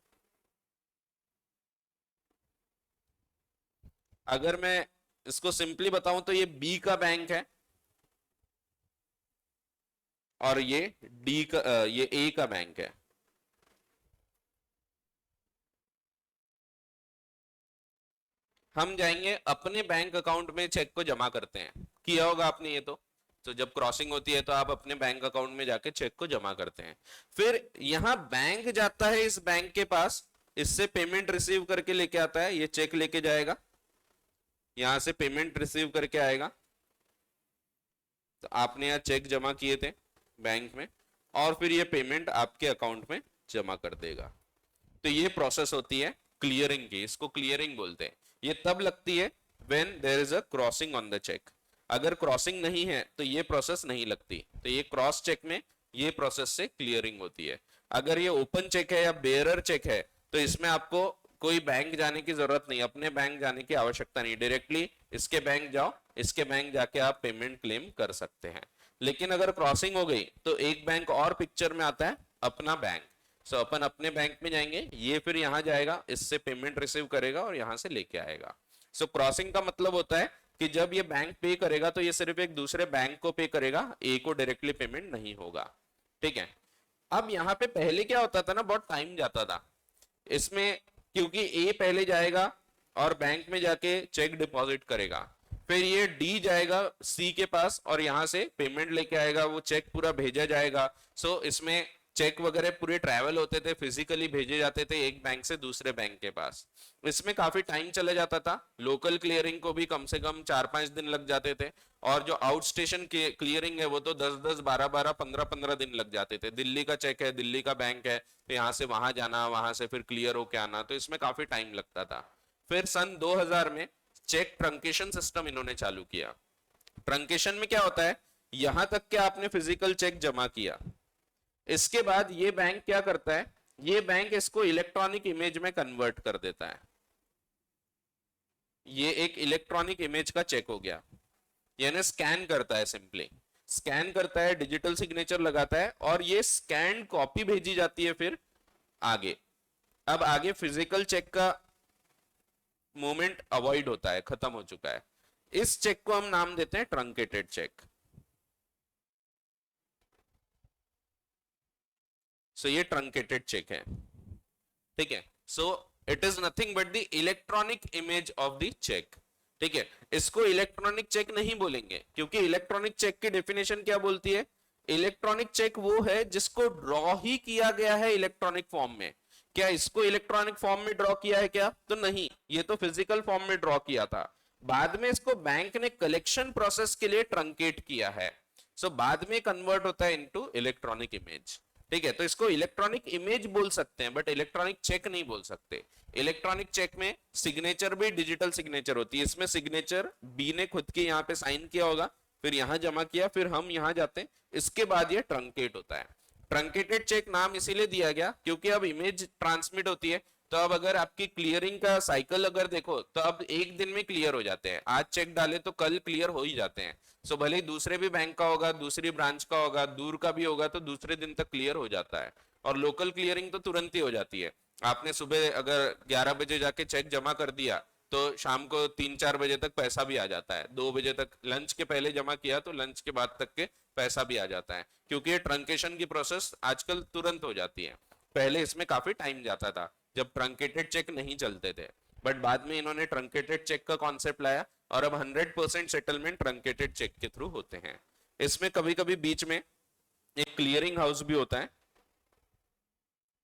अगर मैं इसको सिंपली बताऊं तो ये बी का बैंक है और ये डी का ये ए का बैंक है। हम जाएंगे अपने बैंक अकाउंट में चेक को जमा करते हैं, किया होगा आपने ये तो जब क्रॉसिंग होती है तो आप अपने बैंक अकाउंट में जाके चेक को जमा करते हैं। फिर यहां बैंक जाता है इस बैंक के पास, इससे पेमेंट रिसीव करके लेके आता है, ये चेक लेके जाएगा, यहां से पेमेंट रिसीव करके आएगा। तो आपने यहां चेक जमा किए थे बैंक में और फिर ये पेमेंट आपके अकाउंट में जमा कर देगा। तो ये प्रोसेस होती है क्लियरिंग की, इसको क्लियरिंग बोलते हैं। ये तब लगती है when there is a crossing on the cheque. अगर क्रॉसिंग नहीं है तो ये प्रोसेस नहीं लगती। तो ये क्रॉस चेक में ये प्रोसेस से क्लियरिंग होती है। अगर ये ओपन चेक है या बेयरर चेक है तो इसमें आपको कोई बैंक जाने की जरूरत नहीं, अपने बैंक जाने की आवश्यकता नहीं, डायरेक्टली इसके बैंक जाओ, इसके बैंक जाके आप पेमेंट क्लेम कर सकते हैं। लेकिन अगर क्रॉसिंग हो गई तो एक बैंक और पिक्चर में आता है, अपना बैंक। सो अपन अपने बैंक में जाएंगे, ये फिर यहां जाएगा, इससे पेमेंट रिसीव करेगा और यहां से लेके आएगा। सो क्रॉसिंग का मतलब होता है कि जब ये बैंक पे करेगा तो ये सिर्फ एक दूसरे बैंक को पे करेगा, ए को डायरेक्टली पेमेंट नहीं होगा। ठीक है। अब यहाँ पे पहले क्या होता था ना, बहुत टाइम जाता था इसमें, क्योंकि ए पहले जाएगा और बैंक में जाके चेक डिपॉजिट करेगा, फिर ये डी जाएगा सी के पास और यहां से पेमेंट लेके आएगा, वो चेक पूरा भेजा जाएगा। सो इसमें चेक वगैरह पूरे ट्रैवल होते थे, फिजिकली भेजे जाते थे एक बैंक से दूसरे बैंक के पास। इसमें काफी टाइम चला जाता था, लोकल क्लियरिंग को भी कम से कम 4-5 दिन लग जाते थे, और जो आउट स्टेशन क्लियरिंग है वो तो 10-10, 12-12, 15-15 दिन लग जाते थे। दिल्ली का चेक है, दिल्ली का बैंक है, तो यहाँ से वहां जाना, वहां से फिर क्लियर होके आना, तो इसमें काफी टाइम लगता था। फिर सन 2000 में चेक ट्रंकेशन सिस्टम इन्होंने चालू किया। ट्रंकेशन में क्या होता है, यहां तक कि आपने फिजिकल चेक जमा किया, इसके बाद ये बैंक क्या करता है, ये बैंक इसको इलेक्ट्रॉनिक इमेज में कन्वर्ट कर देता है। ये एक इलेक्ट्रॉनिक इमेज का चेक हो गया, यानी स्कैन करता है, सिंपली स्कैन करता है, डिजिटल सिग्नेचर लगाता है और ये स्कैन कॉपी भेजी जाती है फिर आगे। अब आगे फिजिकल चेक का मोमेंट अवॉइड होता है, खत्म हो चुका है। इस चेक को हम नाम देते हैं ट्रंकेटेड चेक। सो ये ट्रंकेटेड चेक है। ठीक है। So it is nothing but the electronic image of the cheque. ठीक है। इसको इलेक्ट्रॉनिक चेक नहीं बोलेंगे, क्योंकि इलेक्ट्रॉनिक चेक की डेफिनेशन क्या बोलती है, इलेक्ट्रॉनिक चेक वो है जिसको ड्रॉ ही किया गया है इलेक्ट्रॉनिक फॉर्म में। क्या इसको इलेक्ट्रॉनिक फॉर्म में ड्रॉ किया है क्या? तो नहीं, ये तो फिजिकल फॉर्म में ड्रॉ किया था, बाद में इसको बैंक ने कलेक्शन प्रोसेस के लिए ट्रंकेट किया है। सो बाद में कन्वर्ट होता है इनटू इलेक्ट्रॉनिक इमेज। ठीक है। तो इसको इलेक्ट्रॉनिक इमेज बोल सकते हैं बट इलेक्ट्रॉनिक चेक नहीं बोल सकते। इलेक्ट्रॉनिक चेक में सिग्नेचर भी डिजिटल सिग्नेचर होती है, इसमें सिग्नेचर बी ने खुद के यहाँ पे साइन किया होगा, फिर यहां जमा किया, फिर हम यहां जाते हैं, इसके बाद ये ट्रंकेट होता है। ट्रंकेटेड चेक नाम इसीलिए दिया गया क्योंकि अब इमेज ट्रांसमिट होती है तो अब अगर आपकी क्लियरिंग का साइकिल अगर देखो तो अब एक दिन में क्लियर हो जाते हैं, आज चेक डाले तो कल क्लियर हो ही जाते हैं। सो भले ही दूसरे भी बैंक का होगा, दूसरी ब्रांच का होगा, दूर का भी होगा, तो दूसरे दिन तक क्लियर हो जाता है। और लोकल क्लियरिंग तो तुरंत ही हो जाती है। आपने सुबह अगर 11 बजे जाके चेक जमा कर दिया तो शाम को 3-4 बजे तक पैसा भी आ जाता है, 2 बजे तक, लंच के पहले जमा किया तो लंच के बाद तक के पैसा भी आ जाता है, क्योंकि ये ट्रंकेशन की प्रोसेस आजकल तुरंत हो जाती है। पहले इसमें काफी टाइम जाता था जब ट्रंकेटेड चेक नहीं चलते थे, बट बाद में इन्होंने ट्रंकेटेड चेक का कॉन्सेप्ट लाया और अब 100% सेटलमेंट ट्रंकेटेड चेक के थ्रू होते हैं। इसमें कभी कभी बीच में एक क्लियरिंग हाउस भी होता है।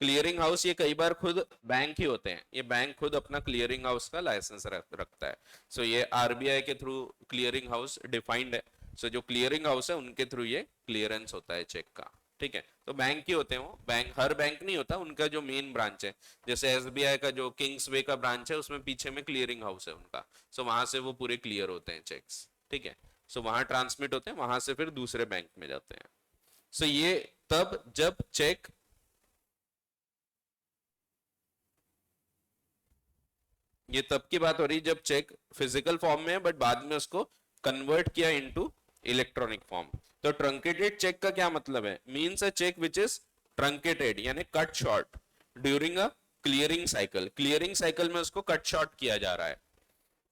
क्लियरिंग हाउस ये कई बार खुद बैंक ही होते हैं, ये बैंक खुद अपना क्लियरिंग हाउस का लाइसेंस रखता है। सो ये आरबीआई के थ्रू क्लियरिंग हाउस डिफाइंड है। सो जो क्लियरिंग हाउस है उनके थ्रू ये क्लियरेंस होता है चेक का। ठीक है, तो बैंक ही होते हैं वो, बैंक हर बैंक नहीं होता, उनका जो मेन ब्रांच है, जैसे एसबीआई का जो किंग्स वे का ब्रांच है उसमें पीछे में क्लियरिंग हाउस है उनका। सो वहां से वो पूरे क्लियर होते हैं चेक्स। ठीक है, सो वहां ट्रांसमिट होते हैं, वहां से फिर दूसरे बैंक में जाते हैं। सो ये तब जब चेक, ये तब की बात हो रही जब चेक फिजिकल फॉर्म में है बट बाद में उसको कन्वर्ट किया इनटू इलेक्ट्रॉनिक फॉर्म। तो ट्रंकेटेड चेक का क्या मतलब है? Means a cheque which is truncated यानी cut short during a clearing cycle. Clearing cycle में उसको कट शॉर्ट किया जा रहा है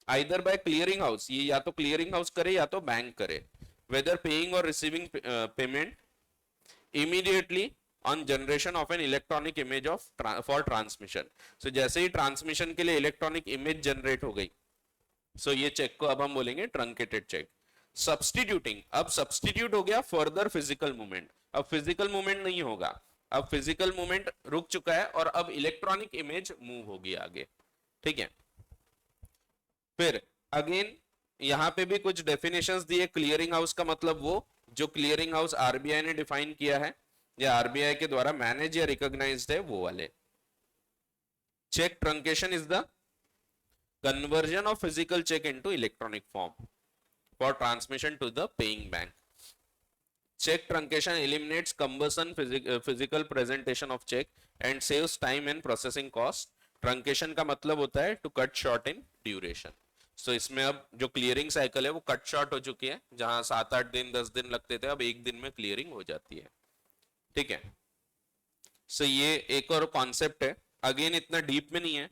आइदर बाय क्लियरिंग हाउस, ये या तो क्लियरिंग हाउस करे या तो बैंक करे, वेदर पेइंग और receiving payment immediately on generation of an electronic image of for transmission। so जैसे ही ट्रांसमिशन के लिए इलेक्ट्रॉनिक इमेज जनरेट हो गई, सो ये चेक को अब हम बोलेंगे ट्रंकेटेड चेक। सब्सटीट्यूटिंग, अब सब्सटीट्यूट हो गया फर्दर फिजिकल मूवमेंट, अब फिजिकल मूवमेंट नहीं होगा, अब फिजिकल मूवमेंट रुक चुका है और अब इलेक्ट्रॉनिक इमेज मूव होगी आगे। ठीक है, फिर अगेन यहां पे भी कुछ डेफिनेशंस दिए। क्लियरिंग हाउस का मतलब वो जो क्लियरिंग हाउस आरबीआई ने डिफाइन किया है या आरबीआई के द्वारा मैनेज या रिकॉग्नाइज्ड है वो वाले। Cheque truncation is the conversion of physical cheque into electronic form for transmission to the paying bank. check truncation eliminates cumbersome physical presentation of check and saves time and processing cost। truncation का मतलब होता है to cut short in duration। so इसमें अब जो clearing cycle है वो cut short हो चुकी है, जहां 7-8 दिन 10 दिन लगते थे अब एक दिन में क्लियरिंग हो जाती है। ठीक है, सो ये एक और कॉन्सेप्ट है, अगेन इतना डीप में नहीं है,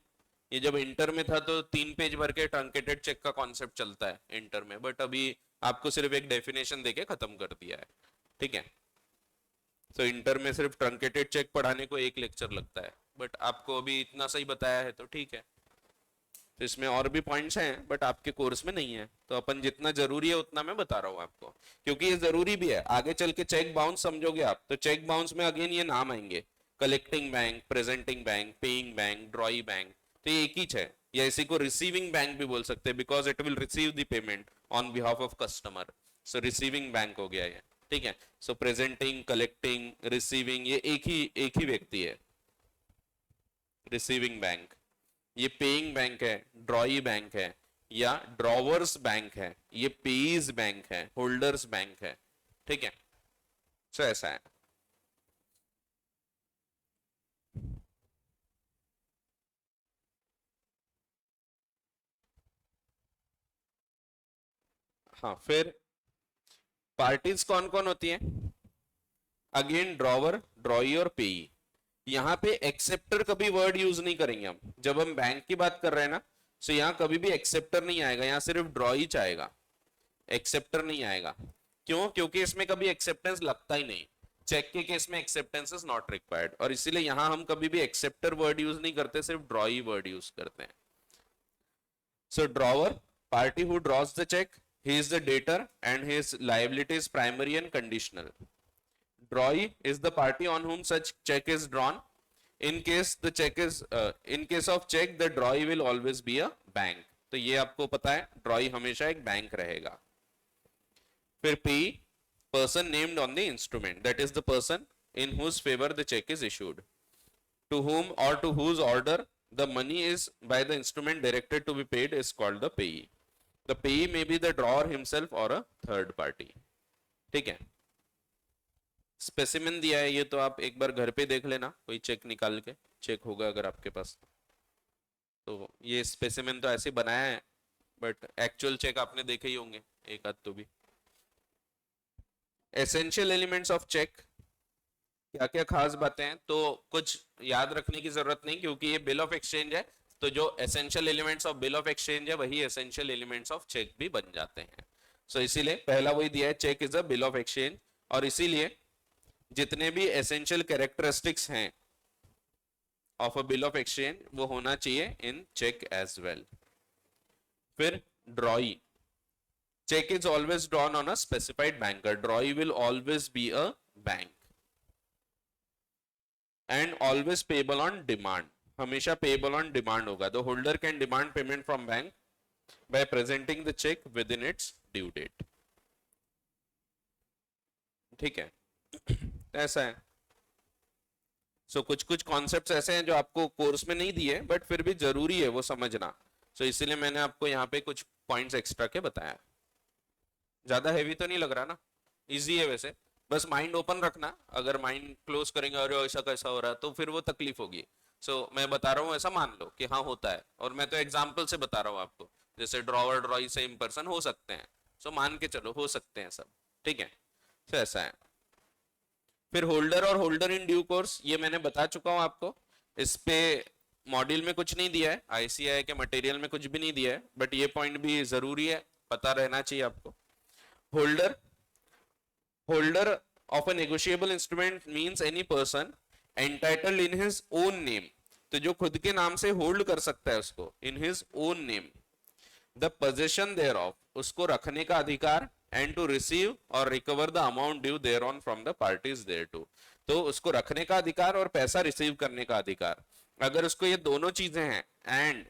ये जब इंटर में था तो 3 पेज भर के ट्रंकेटेड चेक का कॉन्सेप्ट चलता है इंटर में, बट अभी आपको सिर्फ एक डेफिनेशन देके खत्म कर दिया है। ठीक है, तो इंटर में सिर्फ ट्रंकेटेड चेक पढ़ाने को एक लेक्चर लगता है, बट आपको अभी इतना सही बताया है तो ठीक है। तो इसमें और भी पॉइंट्स हैं बट आपके कोर्स में नहीं है, तो अपन जितना जरूरी है उतना मैं बता रहा हूँ आपको, क्योंकि ये जरूरी भी है। आगे चल के चेक बाउंस समझोगे आप तो चेक बाउंस में अगेन ये नाम आएंगे, collecting bank, presenting bank, paying bank, ड्रॉई bank, तो ये एक ही है। या इसी को रिसीविंग बैंक भी बोल सकते हैं because it will receive the payment on behalf of customer. So receiving bank हो गया ये। ठीक है, सो प्रेजेंटिंग, कलेक्टिंग, रिसीविंग ये एक ही व्यक्ति है, रिसीविंग बैंक। ये पेइंग बैंक है, ड्रॉई बैंक है, या ड्रॉवर्स बैंक है, ये पेईज बैंक है, होल्डर्स बैंक है। ठीक है, सो ऐसा है। हाँ, फिर पार्टीज कौन कौन होती है? अगेन ड्रॉवर, ड्रॉई और पेई। यहाँ पे एक्सेप्टर कभी वर्ड यूज नहीं करेंगे हम, जब हम बैंक की बात कर रहे हैं ना, तो यहाँ कभी भी एक्सेप्टर नहीं आएगा, यहाँ सिर्फ ड्रॉई आएगा, एक्सेप्टर नहीं आएगा। क्यों? क्योंकि इसमें कभी एक्सेप्टेंस लगता ही नहीं, चेक के केस में एक्सेप्टेंस इज नॉट रिक्वायर्ड, और इसीलिए यहां हम कभी भी एक्सेप्टर वर्ड यूज नहीं करते, सिर्फ ड्रॉई वर्ड यूज करते हैं। So drawer, party who draws the cheque, he is the debtor and his liability is primary and conditional। drawee is the party on whom such check is drawn। in case the check is in case of check the drawee will always be a bank। तो ये आपको पता है ड्रॉई हमेशा एक bank रहेगा। फिर P, person named on the instrument, that is the person in whose favor the check is issued, to whom or to whose order the money is by the instrument directed to be paid is called the payee। the payee may be the drawer himself or a third party। ठीक है, specimen दिया है ये तो आप एक बार घर पे देख लेना, कोई चेक निकाल के, चेक होगा अगर आपके पास। तो ये स्पेसिमेन तो ऐसे बनाया है, बट एक्चुअल चेक आपने देखे ही होंगे एक आध तो भी। एसेंशियल एलिमेंट्स ऑफ चेक, क्या क्या खास बातें हैं, तो कुछ याद रखने की जरूरत नहीं क्योंकि ये बिल ऑफ एक्सचेंज है, तो जो essential elements of bill of exchange है वही एसेंशियल एलिमेंट्स ऑफ चेक भी बन जाते हैं। सो इसीलिए पहला वही दिया है, cheque is a bill of exchange, और इसीलिए जितने भी एसेंशियल कैरेक्टरिस्टिक्स हैं of a bill of exchange वो होना चाहिए इन चेक एज वेल। फिर ड्रॉई, check is always drawn on a specified banker, drawee will always be a bank, and always payable on demand, हमेशा payable on demand होगा, the holder can demand payment from bank by presenting the check within its due date। ठीक है, ऐसा है। सो कुछ कुछ concepts ऐसे हैं जो आपको कोर्स में नहीं दिए बट फिर भी जरूरी है वो समझना, सो इसीलिए मैंने आपको यहाँ पे कुछ पॉइंट्स एक्स्ट्रा के बताया। ज्यादा हैवी तो नहीं लग रहा ना, इजी है वैसे, बस माइंड ओपन रखना, अगर माइंड क्लोज करेंगे अरे ऐसा कैसा हो रहा है तो फिर वो तकलीफ होगी। सो मैं बता रहा हूँ ऐसा मान लो कि हाँ होता है, और मैं तो एग्जाम्पल से बता रहा हूँ आपको, जैसे ड्रॉवर ड्रॉई सेम पर्सन हो सकते हैं, सो मान के चलो हो सकते हैं सब, ठीक है। तो ऐसा है। फिर होल्डर और होल्डर इन ड्यू कोर्स, ये मैंने बता चुका हूँ आपको, इस पे मॉड्यूल में कुछ नहीं दिया है, आईसीआई के मटेरियल में कुछ भी नहीं दिया है, बट ये पॉइंट भी जरूरी है, पता रहना चाहिए आपको। Holder, holder of a negotiable instrument means any person entitled in his own name, तो जो खुद के नाम से होल्ड कर सकता है उसको, in his own name, the possession thereof, उसको रखने का अधिकार, and to receive or recover the amount due thereon from the parties thereto, तो उसको रखने का अधिकार और पैसा रिसीव करने का अधिकार। अगर उसको ये दोनों चीजें हैं, एंड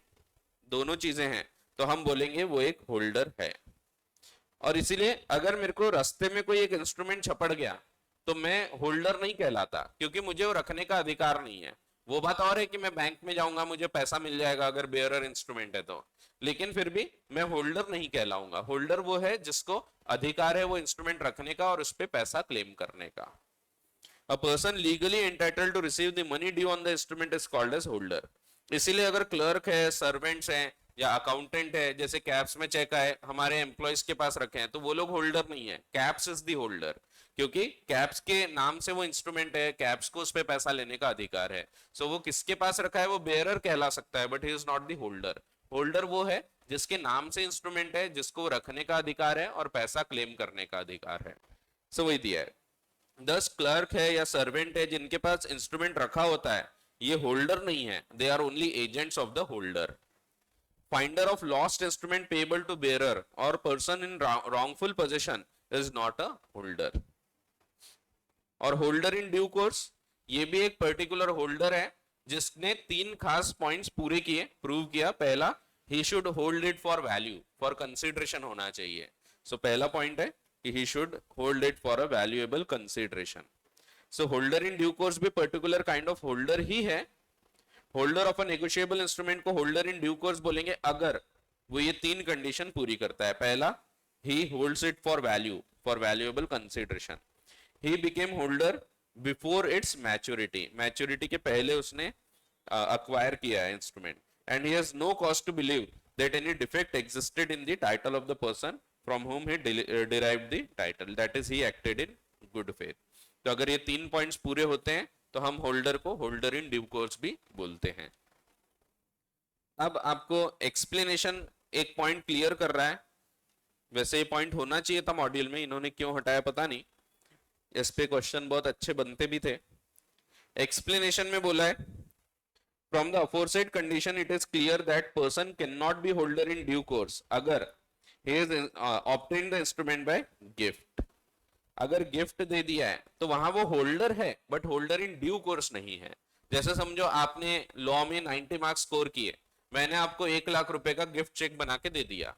दोनों चीजें हैं, तो हम बोलेंगे वो एक होल्डर है। और इसीलिए अगर मेरे को रास्ते में कोई एक इंस्ट्रूमेंट छपड़ गया तो मैं होल्डर नहीं कहलाता, क्योंकि मुझे वो रखने का अधिकार नहीं है। वो बात और है कि मैं बैंक में जाऊंगा मुझे पैसा मिल जाएगा अगर बेयरर इंस्ट्रूमेंट है तो, लेकिन फिर भी मैं होल्डर नहीं कहलाऊंगा। होल्डर वो है जिसको अधिकार है वो इंस्ट्रूमेंट रखने का और उस पर पैसा क्लेम करने का। A person legally entitled to receive the money due on the instrument is called as holder। इसीलिए अगर क्लर्क है, सर्वेंट्स हैं या अकाउंटेंट है, जैसे कैप्स में चेक आए हमारे एम्प्लॉयज के पास रखे हैं, तो वो लोग होल्डर नहीं है, कैप्स इज दी होल्डर, क्योंकि कैप्स के नाम से वो इंस्ट्रूमेंट है, कैप्स को उस पर पैसा लेने का अधिकार है। सो वो किसके पास रखा है वो बेयरर कहला सकता है, but he is not the holder. Holder वो है जिसके नाम से इंस्ट्रूमेंट है, जिसको रखने का अधिकार है और पैसा क्लेम करने का अधिकार है। सो वही दिया है। 10 क्लर्क है या सर्वेंट है जिनके पास इंस्ट्रूमेंट रखा होता है, ये होल्डर नहीं है, they are only agents of the holder. Finder of lost instrument payable to bearer और person in wrongful position is not a holder. और होल्डर इन ड्यू कोर्स, ये भी एक पर्टिकुलर होल्डर है जिसने 3 खास पॉइंट्स पूरे किए, प्रूव किया। पहला, he should hold it for value, for consideration होना चाहिए। सो पहला पॉइंट है कि he should hold it for a valuable consideration। so holder in due course भी particular kind of holder ही है। holder of a negotiable instrument को holder in due course बोलेंगे अगर वो ये 3 कंडीशन पूरी करता है। पहला, he holds it for value, for valuable consideration। he became holder before its maturity, maturity के पहले उसने acquire किया है instrument, and he has no cause to believe that any defect existed in the title of the person from whom he derived the title, that is he acted in good faith। तो अगर ये 3 points पूरे होते हैं तो हम holder को holder in due course भी बोलते हैं। अब आपको एक्सप्लेनेशन एक पॉइंट क्लियर कर रहा है, वैसे ये पॉइंट होना चाहिए था मॉड्यूल में, इन्होंने क्यों हटाया पता नहीं, इस पे क्वेश्चन बहुत अच्छे बनते भी थे। एक्सप्लेनेशन में बोला है, from the aforesaid condition it is clear that person cannot be holder in due course अगर he is obtained the instrument by gift। अगर गिफ्ट दे दिया है तो वहां वो होल्डर है but holder in due course नहीं है। जैसे समझो आपने लॉ में 90 मार्क्स स्कोर किए, मैंने आपको 1 लाख रुपए का गिफ्ट चेक बना के दे दिया।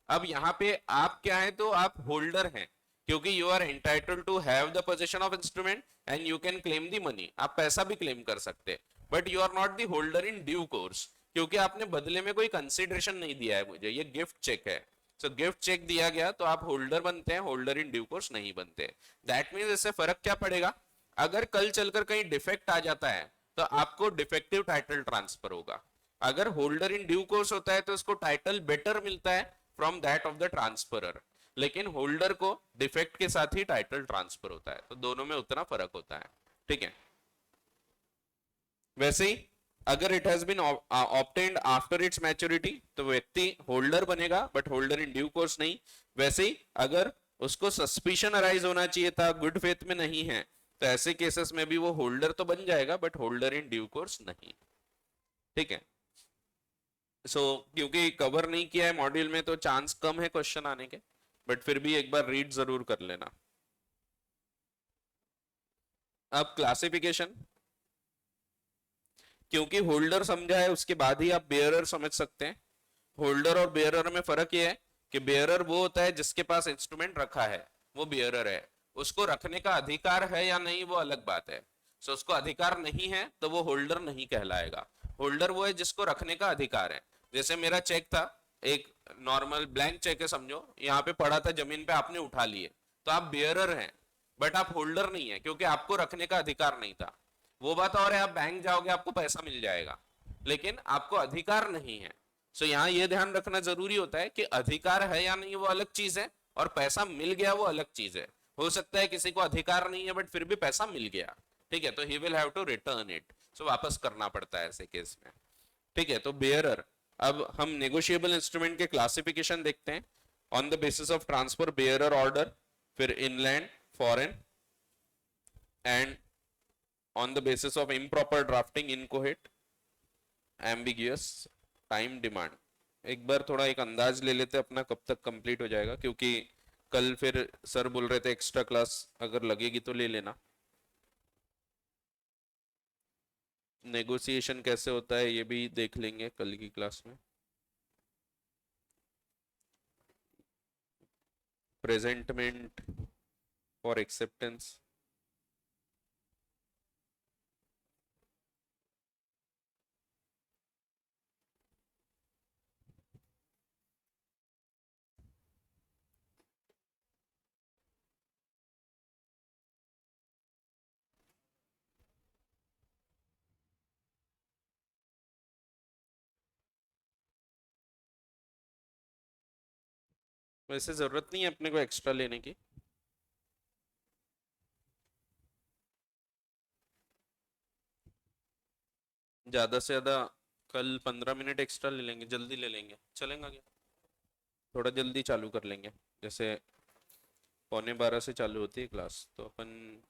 अब यहाँ पे आप क्या है, तो आप होल्डर हैं क्योंकि you are entitled to have the position of instrument and you can claim the money, आप पैसा भी क्लेम कर सकते, but you are not the holder in due course क्योंकि आपने बदले में कोई कंसिडरेशन नहीं दिया है मुझे, ये गिफ्ट चेक है। सो गिफ्ट चेक दिया गया तो आप होल्डर बनते हैं, होल्डर इन ड्यू कोर्स नहीं बनते। दैट मींस इससे फर्क क्या पड़ेगा, अगर कल चलकर कहीं डिफेक्ट आ जाता है तो आपको डिफेक्टिव टाइटल ट्रांसफर होगा, अगर होल्डर इन ड्यू कोर्स होता है तो उसको टाइटल बेटर मिलता है from that of the transferor, लेकिन होल्डर को डिफेक्ट के साथ ही टाइटल ट्रांसफर होता है, तो दोनों में उतना फर्क होता है, ठीक है। वैसे ही अगर it has been obtained after its maturity तो व्यक्ति होल्डर बनेगा but holder in due course नहीं। वैसे ही अगर उसको सस्पिशन अराइज होना चाहिए था, गुड फेथ में नहीं है, तो ऐसे केसेस में भी वो होल्डर तो बन जाएगा but holder in due course नहीं, ठीक है। क्योंकि कवर नहीं किया है मॉड्यूल में तो चांस कम है क्वेश्चन आने के, बट फिर भी एक बार रीड जरूर कर लेना। अब क्लासिफिकेशन, क्योंकि होल्डर समझा है उसके बाद ही आप बेयरर समझ सकते हैं। होल्डर और बेयरर में फर्क यह है कि बेयरर वो होता है जिसके पास इंस्ट्रूमेंट रखा है, वो बेयरर है। उसको रखने का अधिकार है या नहीं वो अलग बात है। सो उसको अधिकार नहीं है तो वो होल्डर नहीं कहलाएगा। होल्डर वो है जिसको रखने का अधिकार है। जैसे मेरा चेक था, एक नॉर्मल ब्लैंक चेक है समझो, यहाँ पे पड़ा था जमीन पे, आपने उठा लिए, तो आप बेयरर हैं बट आप होल्डर नहीं है क्योंकि आपको रखने का अधिकार नहीं था। वो बात और है, आप बैंक जाओगे आपको पैसा मिल जाएगा लेकिन आपको अधिकार नहीं है। सो यहाँ ये ध्यान रखना जरूरी होता है कि अधिकार है या नहीं वो अलग चीज है और पैसा मिल गया वो अलग चीज है। हो सकता है किसी को अधिकार नहीं है बट फिर भी पैसा मिल गया, ठीक है, तो he will have to return it, so वापस करना पड़ता है ऐसे केस में, ठीक है। तो बेयरर, अब हम नेगोशिएबल इंस्ट्रूमेंट के क्लासिफिकेशन देखते हैं। On the basis of transfer bearer order, फिर inland foreign, and on the basis of improper drafting, incoherent, ambiguous, time demand। एक बार थोड़ा एक अंदाज ले लेते अपना कब तक कंप्लीट हो जाएगा, क्योंकि कल फिर सर बोल रहे थे एक्स्ट्रा क्लास अगर लगेगी तो ले लेना। नेगोशिएशन कैसे होता है ये भी देख लेंगे कल की क्लास में। प्रेजेंटमेंट फॉर एक्सेप्टेंस, वैसे जरूरत नहीं है अपने को एक्स्ट्रा लेने की। ज्यादा से ज्यादा कल 15 मिनट एक्स्ट्रा ले लेंगे, जल्दी ले लेंगे, चलेगा क्या? थोड़ा जल्दी चालू कर लेंगे, जैसे 11:45 से चालू होती है क्लास, तो अपन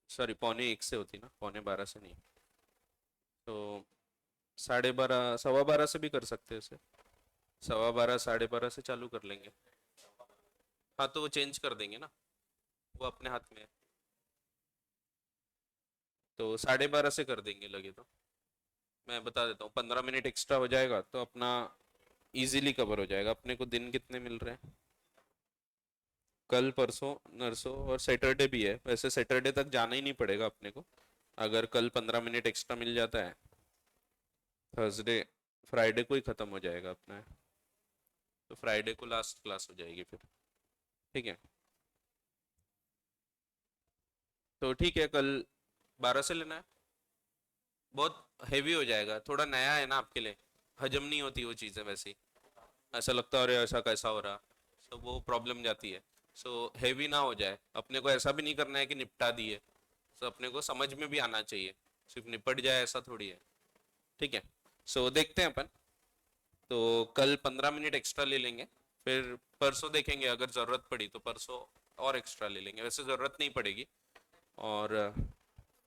सॉरी 11:45 से होती ना, 11:45 से नहीं, तो 12:30 12:15 से भी कर सकते हैं इसे, 12:15 12:30 से चालू कर लेंगे। हाँ तो वो चेंज कर देंगे ना, वो अपने हाथ में है, तो 12:30 से कर देंगे लगे तो। मैं बता देता हूँ 15 मिनट एक्स्ट्रा हो जाएगा तो अपना इजीली कवर हो जाएगा। अपने को दिन कितने मिल रहे हैं? कल परसों नरसों और सैटरडे भी है, वैसे सैटरडे तक जाना ही नहीं पड़ेगा अपने को, अगर कल 15 मिनट एक्स्ट्रा मिल जाता है थर्सडे फ्राइडे को ही खत्म हो जाएगा अपना, तो फ्राइडे को लास्ट क्लास हो जाएगी फिर, ठीक है। तो ठीक है, कल 12 से लेना है, बहुत हैवी हो जाएगा, थोड़ा नया है ना आपके लिए, हजम नहीं होती वो चीज़ें वैसे ही, ऐसा लगता है अरे ऐसा कैसा हो रहा, तो वो प्रॉब्लम जाती है। सो हैवी ना हो जाए, अपने को ऐसा भी नहीं करना है कि निपटा दिए, सो अपने को समझ में भी आना चाहिए, सिर्फ निपट जाए ऐसा थोड़ी है, ठीक है। सो देखते हैं अपन, तो कल 15 मिनट एक्स्ट्रा ले लेंगे, फिर परसों देखेंगे अगर ज़रूरत पड़ी तो परसों और एक्स्ट्रा ले लेंगे, वैसे ज़रूरत नहीं पड़ेगी और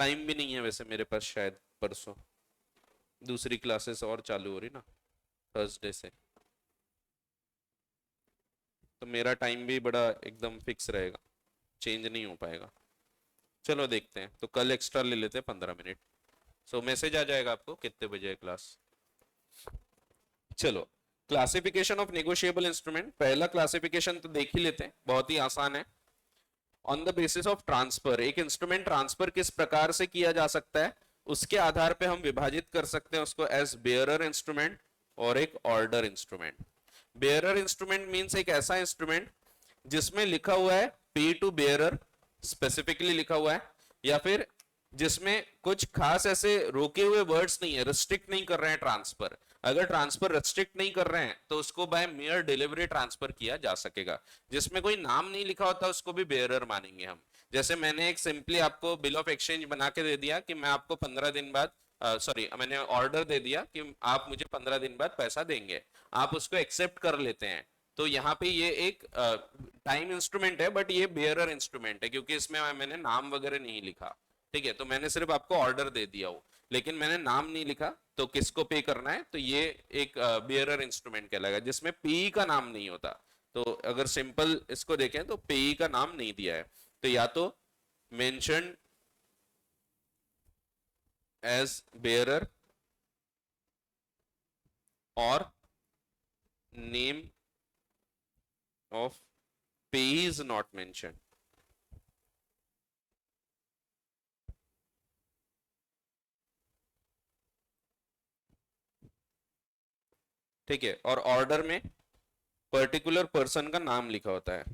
टाइम भी नहीं है वैसे मेरे पास, शायद परसों दूसरी क्लासेस और चालू हो रही ना थर्सडे से, तो मेरा टाइम भी बड़ा एकदम फिक्स रहेगा, चेंज नहीं हो पाएगा। चलो देखते हैं, तो कल एक्स्ट्रा ले लेते हैं 15 मिनट। सो मैसेज आ जाएगा आपको कितने बजे है क्लास। चलो, क्लासिफिकेशन ऑफ नेगोशिएबल इंस्ट्रूमेंट, पहला क्लासिफिकेशन तो देख ही लेते हैं, बहुत ही आसान है। On the basis of transfer, एक इंस्ट्रूमेंट ट्रांसफर किस प्रकार से किया जा सकता है उसके आधार पे हम विभाजित कर सकते हैं उसको एज बेयरर इंस्ट्रूमेंट और एक order instrument. Bearer instrument means एक ऐसा इंस्ट्रूमेंट जिसमें लिखा हुआ है पे टू बेयरर, स्पेसिफिकली लिखा हुआ है, या फिर जिसमें कुछ खास ऐसे रोके हुए वर्ड्स नहीं है, रिस्ट्रिक्ट नहीं कर रहे हैं ट्रांसफर। अगर ट्रांसफर रिस्ट्रिक्ट नहीं कर रहे हैं तो उसको बाय मेयर डिलीवरी ट्रांसफर किया जा सकेगा। जिसमें कोई नाम नहीं लिखा होता उसको भी बेयरर मानेंगे हम। जैसे मैंने एक सिंपली आपको बिल ऑफ एक्सचेंज बना के दे दिया कि मैं आपको 15 दिन बाद, सॉरी मैंने ऑर्डर दे दिया कि आप मुझे 15 दिन बाद पैसा देंगे, आप उसको एक्सेप्ट कर लेते हैं, तो यहाँ पे ये एक टाइम इंस्ट्रूमेंट है, बट ये बेयरर इंस्ट्रूमेंट है क्योंकि इसमें मैंने नाम वगैरह नहीं लिखा। ठीक है, तो मैंने सिर्फ आपको ऑर्डर दे दिया हो, लेकिन मैंने नाम नहीं लिखा तो किसको पे करना है, तो ये एक बेयरर इंस्ट्रूमेंट कहलाएगा जिसमें पेई का नाम नहीं होता। तो अगर सिंपल इसको देखें तो पेई का नाम नहीं दिया है, तो या तो मेंशन एज बेयरर और नेम ऑफ पेई इज नॉट मेंशन। ठीक है, और ऑर्डर में पर्टिकुलर पर्सन का नाम लिखा होता है।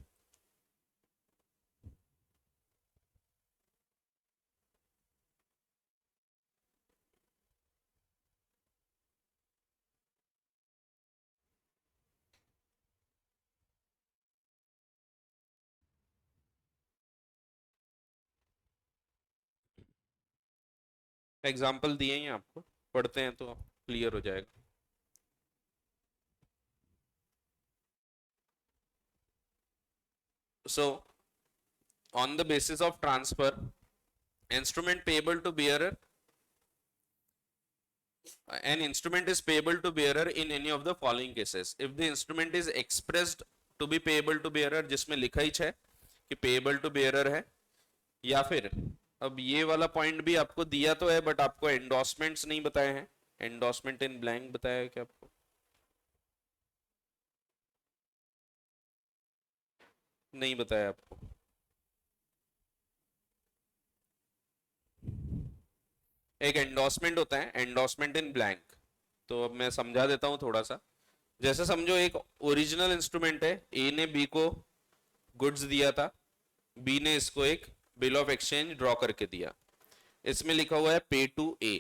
एग्जाम्पल दिए हैं आपको, पढ़ते हैं तो क्लियर हो जाएगा। So on the basis of transfer, instrument payable to bearer, an instrument is payable to bearer in any of the following cases if the instrument is expressed to be payable to bearer, जिसमें लिखा ही है कि payable to bearer है, या फिर अब ये वाला पॉइंट भी आपको दिया तो है बट आपको एंडोर्समेंट्स नहीं बताए हैं। एंडोर्समेंट इन ब्लैंक बताया है क्या आपको? नहीं बताया आपको। एक एंडोर्समेंट होता है, एंडोर्समेंट इन ब्लैंक। तो अब मैं समझा देता हूं थोड़ा सा। जैसे समझो एक ओरिजिनल इंस्ट्रूमेंट है, ए ने बी को गुड्स दिया था, बी ने इसको एक बिल ऑफ एक्सचेंज ड्रॉ करके दिया, इसमें लिखा हुआ है पे टू ए।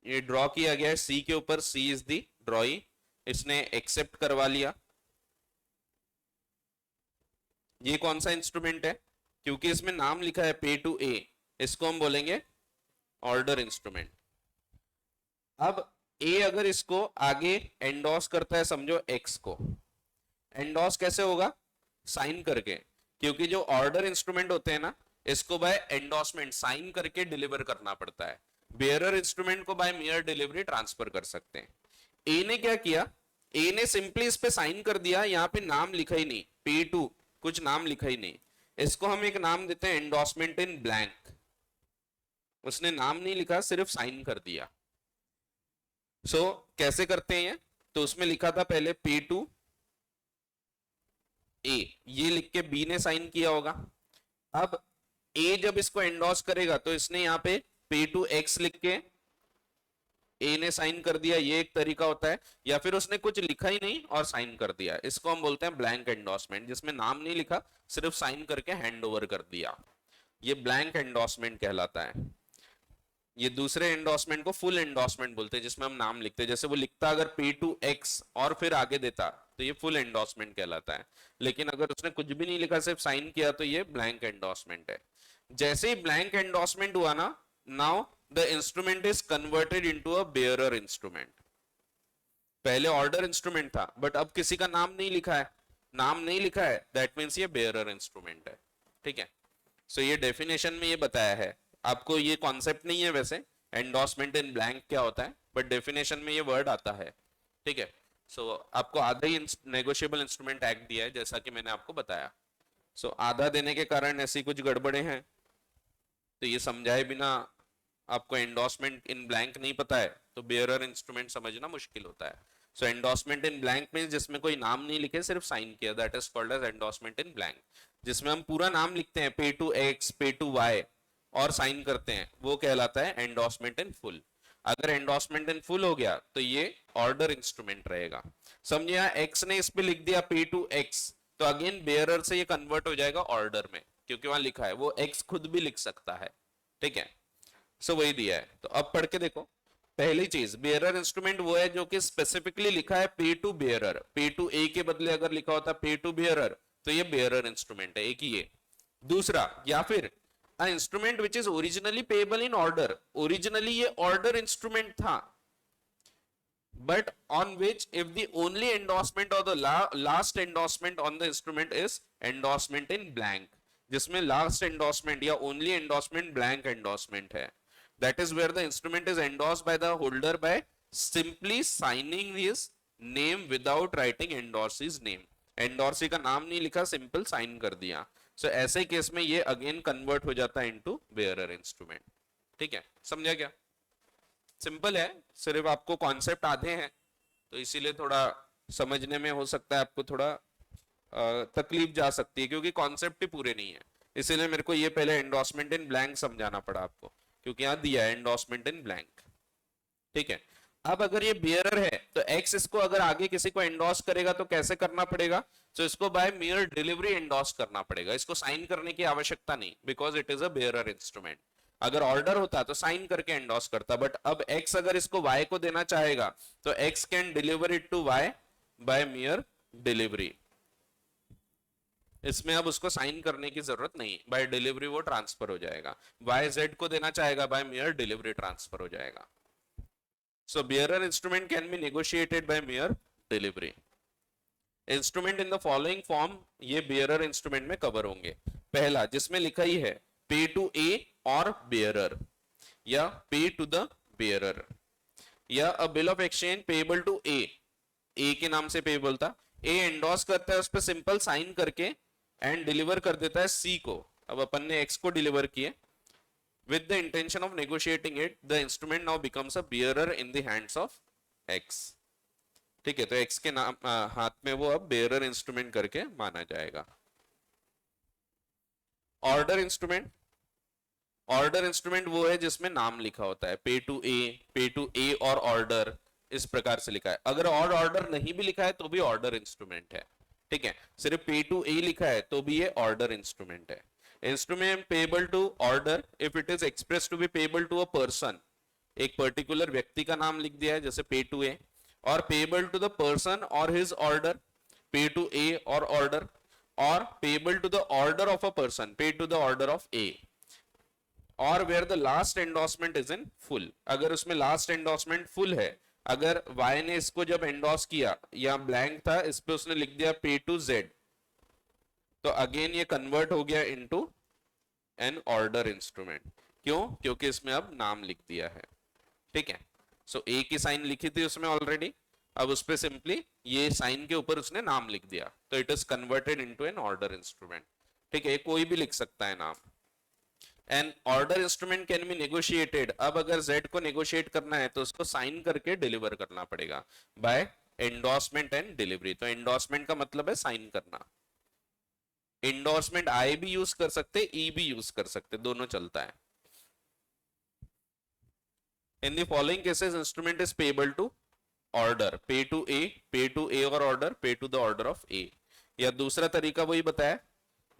ये ड्रॉ किया गया है सी के ऊपर, सी इज दी ड्रॉई, इसने एक्सेप्ट करवा लिया। ये कौन सा इंस्ट्रूमेंट है? क्योंकि इसमें नाम लिखा है पे टू ए, इसको हम बोलेंगे ऑर्डर इंस्ट्रूमेंट। अब ए अगर इसको आगे एंडोर्स करता है, समझो एक्स को, एंडोर्स कैसे होगा? साइन करके, क्योंकि जो ऑर्डर इंस्ट्रूमेंट होते हैं ना, इसको बाय एंडोर्समेंट साइन करके डिलीवर करना पड़ता है। बेयरर इंस्ट्रूमेंट को बाय मेयर डिलीवरी ट्रांसफर कर सकते हैं। ए ने क्या किया? ए ने सिंपली इस पे साइन कर दिया, यहाँ पे नाम लिखा ही नहीं, पे टू कुछ नाम लिखा ही नहीं, इसको हम एक नाम देते हैं एंडोर्समेंट इन ब्लैंक। उसने नाम नहीं लिखा, सिर्फ साइन कर दिया। सो कैसे करते हैं? तो उसमें लिखा था पहले पे टू ए, ये लिख के बी ने साइन किया होगा। अब ए जब इसको एंडोर्स करेगा तो इसने यहाँ पे टू एक्स लिख के ए ने साइन कर दिया, ये एक तरीका होता है। या फिर उसने कुछ लिखा ही नहीं और साइन कर दिया, इसको हम बोलते हैं ब्लैंक एंडोर्समेंट, जिसमें नाम नहीं लिखा, सिर्फ साइन करके हैंड ओवर कर दिया, ये ब्लैंक एंडोर्समेंट कहलाता है। ये दूसरे एंडोर्समेंट को फुल एंडोर्समेंट बोलते हैं, जिसमें हम नाम लिखते हैं, जैसे वो लिखता अगर पे टू एक्स और फिर आगे देता तो ये फुल एंडोर्समेंट कहलाता है। लेकिन अगर उसने कुछ भी नहीं लिखा, सिर्फ साइन किया, तो ये ब्लैंक एंडोर्समेंट है। जैसे ही ब्लैंक एंडोर्समेंट हुआ ना, now the instrument is converted into a bearer instrument. पहले ऑर्डर इंस्ट्रूमेंट था बट अब किसी का नाम नहीं लिखा है, नाम नहीं लिखा है, दैट मीन्स ये बेयरर इंस्ट्रूमेंट है। ठीक है, सो ये डेफिनेशन में ये बताया है। आपको ये कॉन्सेप्ट नहीं है वैसे एंडोर्समेंट इन ब्लैंक क्या होता है, बट डेफिनेशन में ये वर्ड आता है। ठीक है, सो आपको आधा ही नेगोशिएबल इंस्ट्रूमेंट एक्ट दिया है जैसा कि मैंने आपको बताया। सो आधा देने के कारण ऐसी कुछ गड़बड़े हैं, तो ये समझाए बिना आपको एंडोर्समेंट इन ब्लैंक नहीं पता है तो बेयरर इंस्ट्रूमेंट समझना मुश्किल होता है। So endorsement in blank means जिसमें कोई नाम नहीं लिखे, सिर्फ साइन किया, that is called as endorsement in blank. जिसमें हम पूरा नाम लिखते हैं, pay to X, pay to Y, और साइन करते हैं, वो कहलाता है एंडोर्समेंट इन फुल। अगर एंडोर्समेंट इन फुल हो गया तो ये ऑर्डर इंस्ट्रूमेंट रहेगा। समझिए एक्स ने इस पे लिख दिया पे टू एक्स, तो अगेन बेयरर से ये कन्वर्ट हो जाएगा ऑर्डर में। क्योंकि वहां लिखा है, वो एक्स खुद भी लिख सकता है, ठीक है। सो वही दिया है, तो अब पढ़ के देखो। पहली चीज, बेयरर इंस्ट्रूमेंट वो है जो कि स्पेसिफिकली लिखा है पे टू बेयरर, पे टू ए के बदले अगर लिखा होता पे टू बेयरर तो ये बेयरर इंस्ट्रूमेंट है, एक ही ये। दूसरा, या फिर a instrument which is originally payable in order, originally ये ऑर्डर इंस्ट्रूमेंट था, but on which if the only endorsement or the last endorsement on the instrument is endorsement in blank, जिसमें last endorsement या only endorsement blank endorsement है, that is where the instrument is endorsed by the holder by simply signing his name without writing endorsee's name, endorsee का नाम नहीं लिखा, simple sign कर दिया। सो ऐसे केस में ये अगेन कन्वर्ट हो जाता है इनटू बेयरर इंस्ट्रूमेंट, ठीक है, समझा क्या? सिंपल है, सिर्फ आपको कॉन्सेप्ट आधे हैं तो इसीलिए थोड़ा समझने में हो सकता है आपको थोड़ा तकलीफ जा सकती है, क्योंकि कॉन्सेप्ट ही पूरे नहीं है, इसीलिए मेरे को ये पहले एंडोर्समेंट इन ब्लैंक समझाना पड़ा आपको, क्योंकि यहाँ दिया है एंडोर्समेंट इन ब्लैंक, ठीक है। अब अगर ये बियरर है तो एक्स इसको अगर आगे किसी को एंडोर्स करेगा तो कैसे करना पड़ेगा? तो इसको बाय मियर डिलीवरी एंडोर्स करना पड़ेगा, इसको साइन करने की आवश्यकता नहीं, because it is a bearer instrument. अगर ऑर्डर होता तो साइन करके एंडोर्स करता, बट अब एक्स अगर इसको वाई को देना चाहेगा तो X can deliver it to Y by mere delivery, इसमें अब उसको साइन करने की जरूरत नहीं, बाय डिलीवरी वो ट्रांसफर हो जाएगा। वाई जेड को देना चाहेगा, बाय मियर डिलीवरी ट्रांसफर हो जाएगा। So bearer instrument can be negotiated by mere delivery. Instrument in the following form ये बियरर इंस्ट्रूमेंट में कवर होंगे। पहला, जिसमें लिखा ही है पे टू ए और बेयरर, या पे टू द बेयरर, या a bill of exchange payable to A के नाम से पेएबल था, ए एंडोर्स करता है उस पर सिंपल साइन करके एंड डिलीवर कर देता है सी को। अब अपन ने एक्स को डिलीवर किए with the intention of negotiating it, the instrument now becomes a bearer in the hands of x, ठीक है। तो x के नाम हाथ में वो अब बेयरर इंस्ट्रूमेंट करके माना जाएगा। ऑर्डर इंस्ट्रूमेंट, ऑर्डर इंस्ट्रूमेंट वो है जिसमें नाम लिखा होता है, पे टू ए और ऑर्डर, इस प्रकार से लिखा है। अगर और ऑर्डर नहीं भी लिखा है तो भी ऑर्डर इंस्ट्रूमेंट है, ठीक है। सिर्फ पे टू ए लिखा है तो भी ये ऑर्डर इंस्ट्रूमेंट है। Instrument payable to order if it is express to be payable to a person, एक पर्टिकुलर व्यक्ति का नाम लिख दिया है जैसे पे टू ए, और पेएबल टू द पर्सन और his order, pay to A और ऑर्डर, और payable to the order of a person, pay to the order of A, और where the last endorsement is in full, अगर उसमें last endorsement full है। अगर Y ने इसको जब एंडोर्स किया या ब्लैंक था, इस पे उसने लिख दिया पे टू जेड, तो अगेन ये कन्वर्ट हो गया इनटू एन ऑर्डर इंस्ट्रूमेंट। क्यों? क्योंकि इसमें अब नाम लिख दिया है, ठीक है। सो ए की साइन लिखी थी उसमें ऑलरेडी, अब उस पे सिंपली ये साइन के ऊपर उसने नाम लिख दिया, तो it is converted into an order instrument, ठीक है। कोई भी लिख सकता है नाम। An order instrument can be negotiated, अब अगर जेड को नेगोशिएट करना है तो उसको साइन करके डिलीवर करना पड़ेगा बाय एंडोर्समेंट एंड डिलीवरी। तो एंडोर्समेंट का मतलब है साइन करना। एंडोर्समेंट आई भी यूज कर सकते, ई भी यूज कर सकते, दोनों चलता है। In the following cases instrument is payable to order, pay to A और order, pay to the order of A. या दूसरा तरीका वही बताया,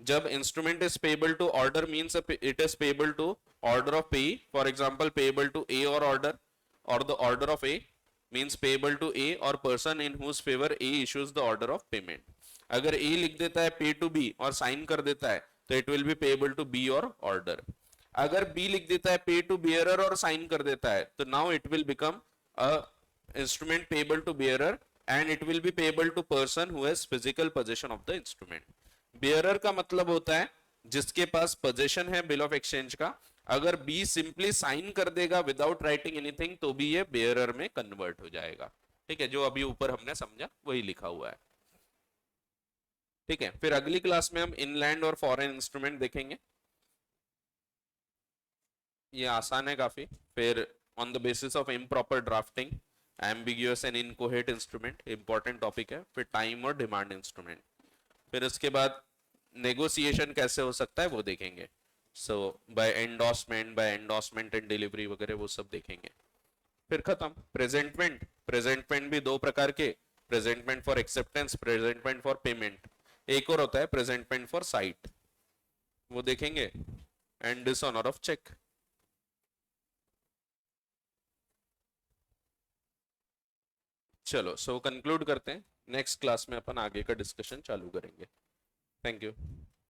जब instrument is payable to order means it is payable to order of pay, for example payable to A और order, और the order of A means payable to A or person in whose favour A issues the order of payment. अगर ए लिख देता है पे to B और sign कर देता है तो it will be payable to B और ऑर्डर। अगर बी लिख देता है पे टू बियरर और साइन कर देता है तो now it will become a instrument payable to bearer and it will be payable to person who has physical position of the instrument. Bearer का मतलब होता है जिसके पास पोजीशन है बिल ऑफ एक्सचेंज का। अगर बी सिंपली साइन कर देगा विदाउट राइटिंग एनीथिंग तो भी ये बियरर में कन्वर्ट हो जाएगा, ठीक है। जो अभी ऊपर हमने समझा वही लिखा हुआ है, ठीक है। फिर अगली क्लास में हम इनलैंड और फॉरेन इंस्ट्रूमेंट देखेंगे, ये आसान है काफी। फिर on the basis of improper drafting, ambiguous and incoherent instrument important topic है। फिर टाइम और डिमांड इंस्ट्रूमेंट, फिर उसके बाद नेगोशिएशन कैसे हो सकता है वो देखेंगे। सो बाय एंडोर्समेंट एंड डिलीवरी वगैरह वो सब देखेंगे। फिर खत्म। प्रेजेंटमेंट, प्रेजेंटमेंट भी दो प्रकार के, presentment for acceptance, presentment for payment. एक और होता है प्रेजेंटमेंट फॉर साइट। वो देखेंगे, एंड डिसऑनर ऑफ चेक। चलो सो कंक्लूड करते हैं, नेक्स्ट क्लास में अपन आगे का डिस्कशन चालू करेंगे। Thank you.